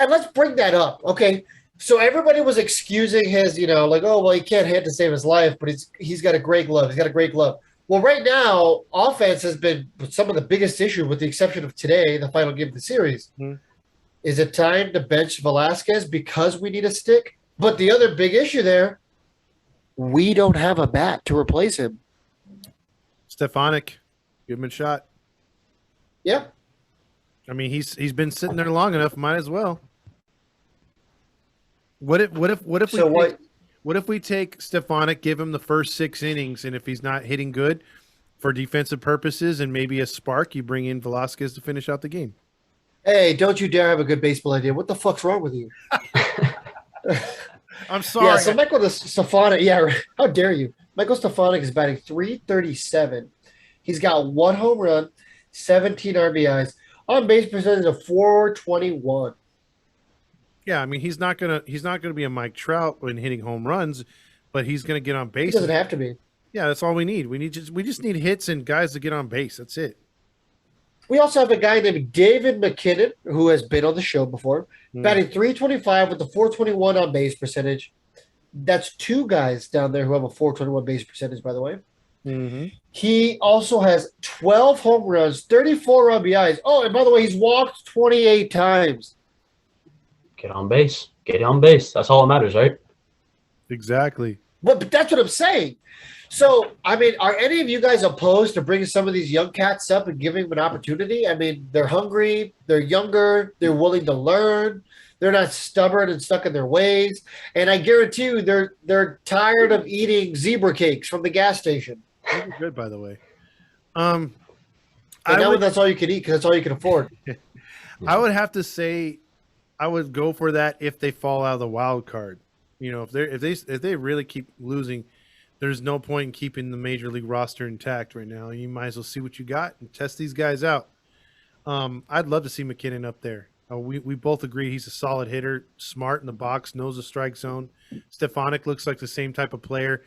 And let's bring that up, okay? So everybody was excusing his, like, oh, well, he can't hit to save his life, but he's got a great glove. He's got a great glove. Well, right now, offense has been some of the biggest issue, with the exception of today, the final game of the series. Mm-hmm. Is it time to bench Velasquez because we need a stick? But the other big issue there, we don't have a bat to replace him. Stefanik, give him a shot. Yeah. I mean, he's been sitting there long enough. Might as well. What if we take Stefanik, give him the first 6 innings, and if he's not hitting good for defensive purposes and maybe a spark, you bring in Velasquez to finish out the game? Hey, don't you dare have a good baseball idea. What the fuck's wrong with you? I'm sorry. Yeah, so Michael Stefanik, how dare you? Michael Stefanik is batting .337. He's got 1 home run, 17 RBIs, on base percentage of .421. Yeah, I mean he's not gonna be a Mike Trout when hitting home runs, but he's gonna get on base. He doesn't have to be. Yeah, that's all we need. We just need hits and guys to get on base. That's it. We also have a guy named David McKinnon, who has been on the show before, batting .325 with a .421 on base percentage. That's 2 guys down there who have a .421 base percentage, by the way. Mm-hmm. He also has 12 home runs, 34 RBIs. Oh, and by the way, he's walked 28 times. Get on base. Get on base. That's all that matters, right? Exactly. But that's what I'm saying. So, I mean, are any of you guys opposed to bringing some of these young cats up and giving them an opportunity? I mean, they're hungry, they're younger, they're willing to learn, they're not stubborn and stuck in their ways, and I guarantee you they're tired of eating zebra cakes from the gas station. Those are good, by the way. That's all you can eat because that's all you can afford. I would have to say I would go for that if they fall out of the wild card. If they really keep losing, there's no point in keeping the major league roster intact right now. You might as well see what you got and test these guys out. I'd love to see McKinnon up there. We both agree he's a solid hitter, smart in the box, knows the strike zone. Stefanik looks like the same type of player.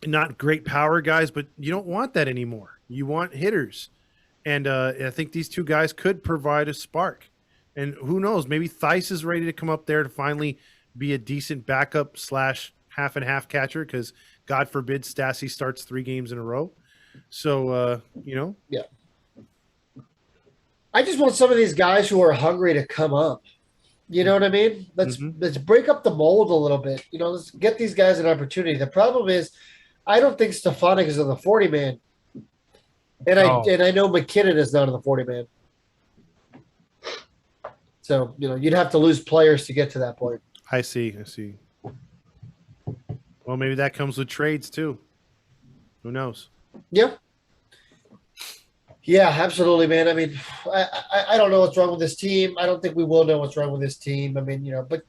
Not great power guys, but you don't want that anymore. You want hitters. And I think these 2 guys could provide a spark. And who knows, maybe Theis is ready to come up there to finally be a decent backup / half and half catcher, because God forbid Stassi starts 3 games in a row. So, Yeah. I just want some of these guys who are hungry to come up. You know what I mean? Let's break up the mold a little bit. Let's get these guys an opportunity. The problem is, I don't think Stefanik is on the 40-man. And I know McKinnon is not on the 40-man. So, you'd have to lose players to get to that point. I see. Well, maybe that comes with trades too. Who knows? Yeah. Yeah, absolutely, man. I mean, I don't know what's wrong with this team. I don't think we will know what's wrong with this team. I mean, but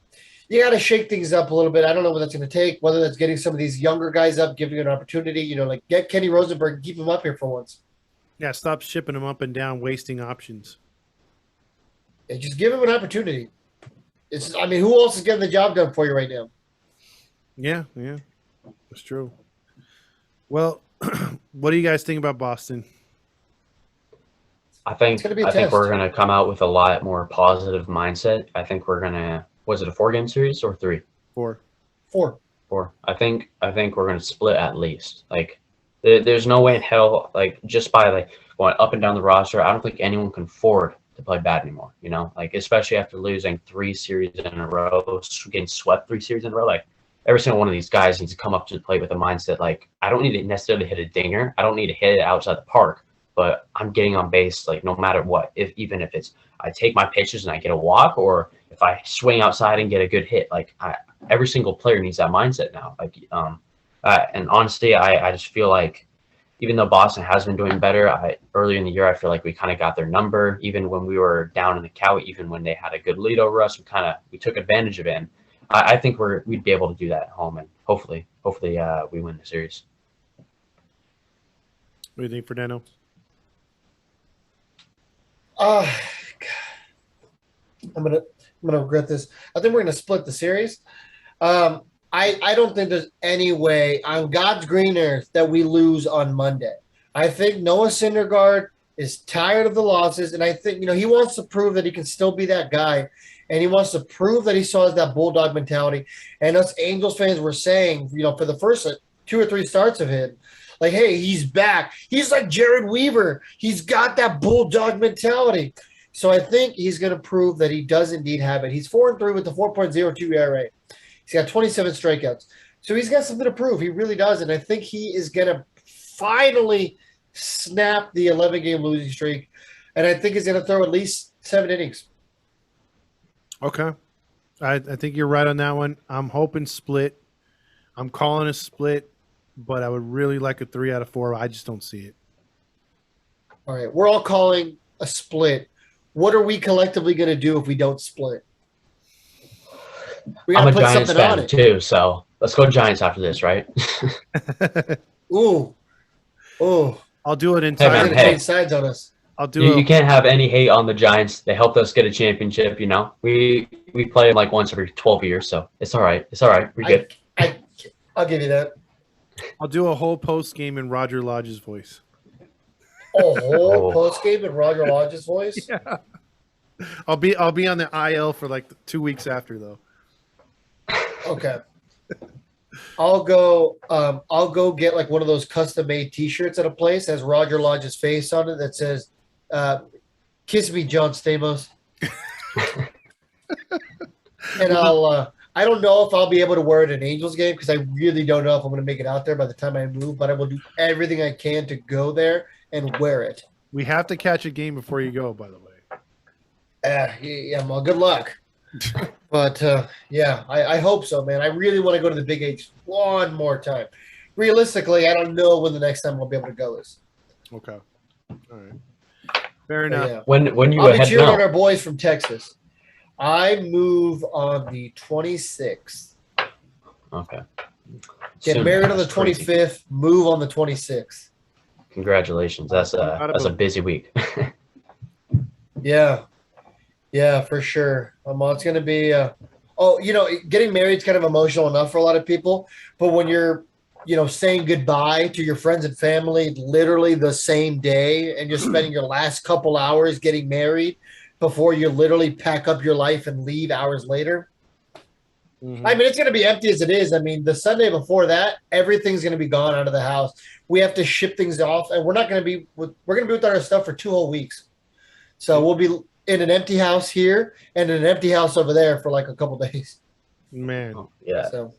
you got to shake things up a little bit. I don't know what that's going to take, whether that's getting some of these younger guys up, giving an opportunity, like get Kenny Rosenberg and keep him up here for once. Yeah, stop shipping them up and down, wasting options. And just give him an opportunity. Who else is getting the job done for you right now? Yeah, that's true. Well, what do you guys think about Boston? I think we're going to come out with a lot more positive mindset. I think we're going to – was it a 4-game series or 3? 4. 4. 4. I think we're going to split at least. Like, there's no way in hell, like, just by, like, going up and down the roster, I don't think anyone can afford to play bad anymore, Like, especially after losing 3 series in a row, getting swept 3 series in a row. Like, every single one of these guys needs to come up to the plate with a mindset like, I don't need to necessarily hit a dinger. I don't need to hit it outside the park. but I'm getting on base like no matter what. Even if it's I take my pitches and I get a walk, or if I swing outside and get a good hit, like every single player needs that mindset now. Like and honestly, I just feel like even though Boston has been doing better, earlier in the year I feel like we kind of got their number. Even when we were down in the count, even when they had a good lead over us, we took advantage of it. And I think we'd be able to do that at home, and hopefully we win the series. What do you think, Fernando? God. I'm gonna regret this. I think we're gonna split the series. I don't think there's any way on God's green earth that we lose on Monday. I think Noah Syndergaard is tired of the losses, and I think he wants to prove that he can still be that guy, and he wants to prove that he still has that bulldog mentality. And us Angels fans were saying, for the first 2 or 3 starts of him, like, hey, he's back. He's like Jared Weaver. He's got that bulldog mentality. So I think he's going to prove that he does indeed have it. He's 4-3 with the 4.02 ERA. He's got 27 strikeouts. So he's got something to prove. He really does. And I think he is going to finally snap the 11-game losing streak. And I think he's going to throw at least 7 innings. Okay. I think you're right on that one. I'm hoping split. I'm calling a split, but I would really like a 3 out of 4. I just don't see it. All right. We're all calling a split. What are we collectively going to do if we don't split? I'm a Giants fan too, so let's go Giants after this, right? Ooh. I'll do it in Hey, time. man, hey. Sides on us. I'll do You can't have any hate on the Giants. They helped us get a championship. We play like once every 12 years, so it's all right. It's all right. We're good. I'll give you that. I'll do a whole post game in Roger Lodge's voice. A whole post game in Roger Lodge's voice. Yeah. I'll be on the IL for like 2 weeks after though. Okay. I'll go get like one of those custom made T-shirts at a place that has Roger Lodge's face on it that says, "Kiss me, John Stamos." And I don't know if I'll be able to wear it at an Angels game because I really don't know if I'm going to make it out there by the time I move. But I will do everything I can to go there and wear it. We have to catch a game before you go, by the way. Yeah, well, good luck. But, I hope so, man. I really want to go to the Big H one more time. Realistically, I don't know when the next time I'll be able to go is. Okay. All right. Fair enough. Yeah. When you I'll be head cheering out? on our boys from Texas. I move on the 26th. Okay. Get Soon. married on the That's crazy. 25th. Move on the 26th. Congratulations. That's a busy week. Yeah, for sure. It's going to be getting married is kind of emotional enough for a lot of people. But when you're, saying goodbye to your friends and family literally the same day and you're spending your last couple hours getting married before you literally pack up your life and leave hours later. Mm-hmm. I mean, it's going to be empty as it is. I mean, the Sunday before that, everything's going to be gone out of the house. We have to ship things off, and we're going to be without our stuff for 2 whole weeks. So we'll be in an empty house here and in an empty house over there for like a couple days. Man. Yeah. So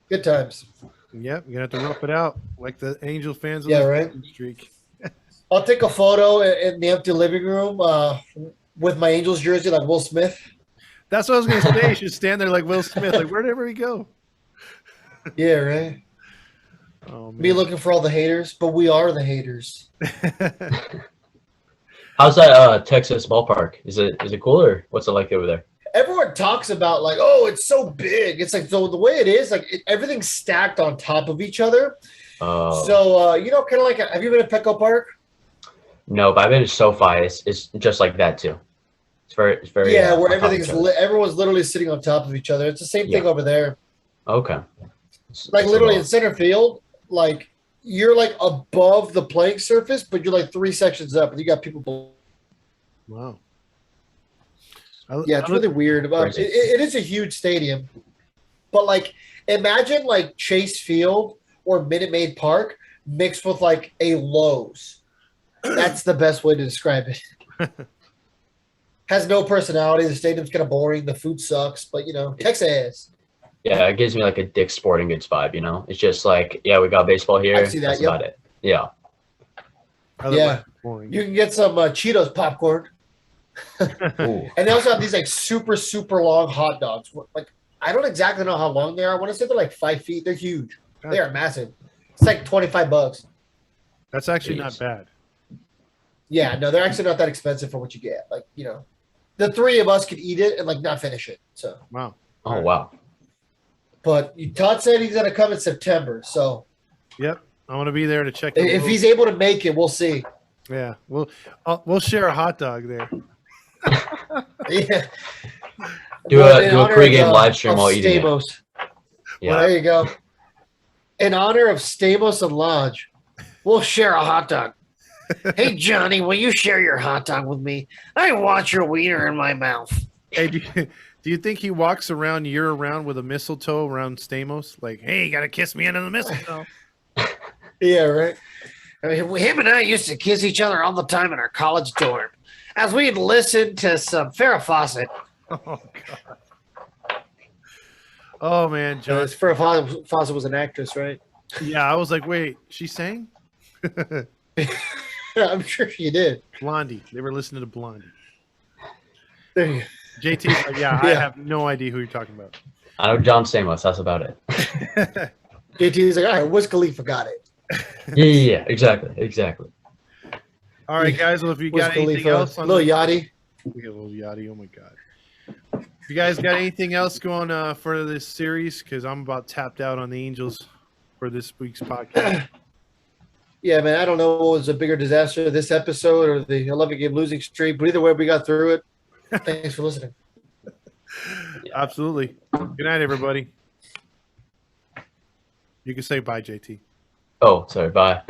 good times. Yep, you're going to have to rough it out like the Angel fans on Yeah, the right. streak. I'll take a photo in the empty living room with my Angels jersey like Will Smith. That's what I was going to say. You should stand there like Will Smith, like wherever he go. Yeah, right. Oh, man. Be looking for all the haters, but we are the haters. How's that Texas ballpark? Is it cool, or what's it like over there? Everyone talks about like, oh, it's so big. It's like, so the way it is, like everyth's stacked on top of each other. So, kind of like, have you been to Petco Park? No, but I've been to SoFi. It's just like that too. It's very yeah, where on top of everything's each other. everyone's literally sitting on top of each other. It's the same thing over there. Okay. Like literally in center field, like you're like above the playing surface, but you're like 3 sections up, and you got people below. Wow. Yeah, it's really weird. It is a huge stadium, but like imagine like Chase Field or Minute Maid Park mixed with like a Lowe's. That's the best way to describe it. Has no personality. The stadium's kind of boring. The food sucks, but Texas. Yeah, it gives me like a Dick's Sporting Goods vibe. It's just like, yeah, we got baseball here. I see that, That's about it. Yeah. Otherwise, it's boring. You can get some Cheetos popcorn. Ooh. And they also have these like super, super long hot dogs. Like I don't exactly know how long they are. I want to say they're like 5 feet. They're huge. They are massive. It's like $25. That's actually Jeez. not bad. Yeah, no, they're actually not that expensive for what you get. Like, the three of us could eat it and like not finish it. So Wow. Oh wow. but Todd said he's gonna come in September. So Yep. I want to be there to check. if he's able to make it, we'll see. Yeah, we'll share a hot dog there. Yeah. Do Well, a in do a honor pregame of, live stream while eating it. Stamos. Yeah. Well, there you go. In honor of Stamos and Lodge, we'll share a hot dog. Hey, Johnny, will you share your hot dog with me? I want your wiener in my mouth. Hey, do you think he walks around year round with a mistletoe around Stamos? Like, hey, you gotta kiss me under the mistletoe. Yeah, right. I mean, him and I used to kiss each other all the time in our college dorm as we'd listen to some Farrah Fawcett. Oh God. Oh man, John. Farrah Fawcett was an actress, right? Yeah, I was like, wait, she sang? I'm sure she did. Blondie. They were listening to Blondie. There you JT's like, yeah, I have no idea who you're talking about. I know John Stamos. That's about it. JT's like, all right, Wiz Khalifa got it. Yeah. Exactly. All right, guys. Well, if you Wiz got anything Khalifa, else on Lil Yachty. We got a little yachty. Oh my God. You guys got anything else going for this series? Because I'm about tapped out on the Angels for this week's podcast. Yeah, man, I don't know what was a bigger disaster, this episode or the 11-game losing streak, but either way, we got through it. Thanks for listening. Absolutely. Good night, everybody. You can say bye, JT. Oh, sorry. Bye.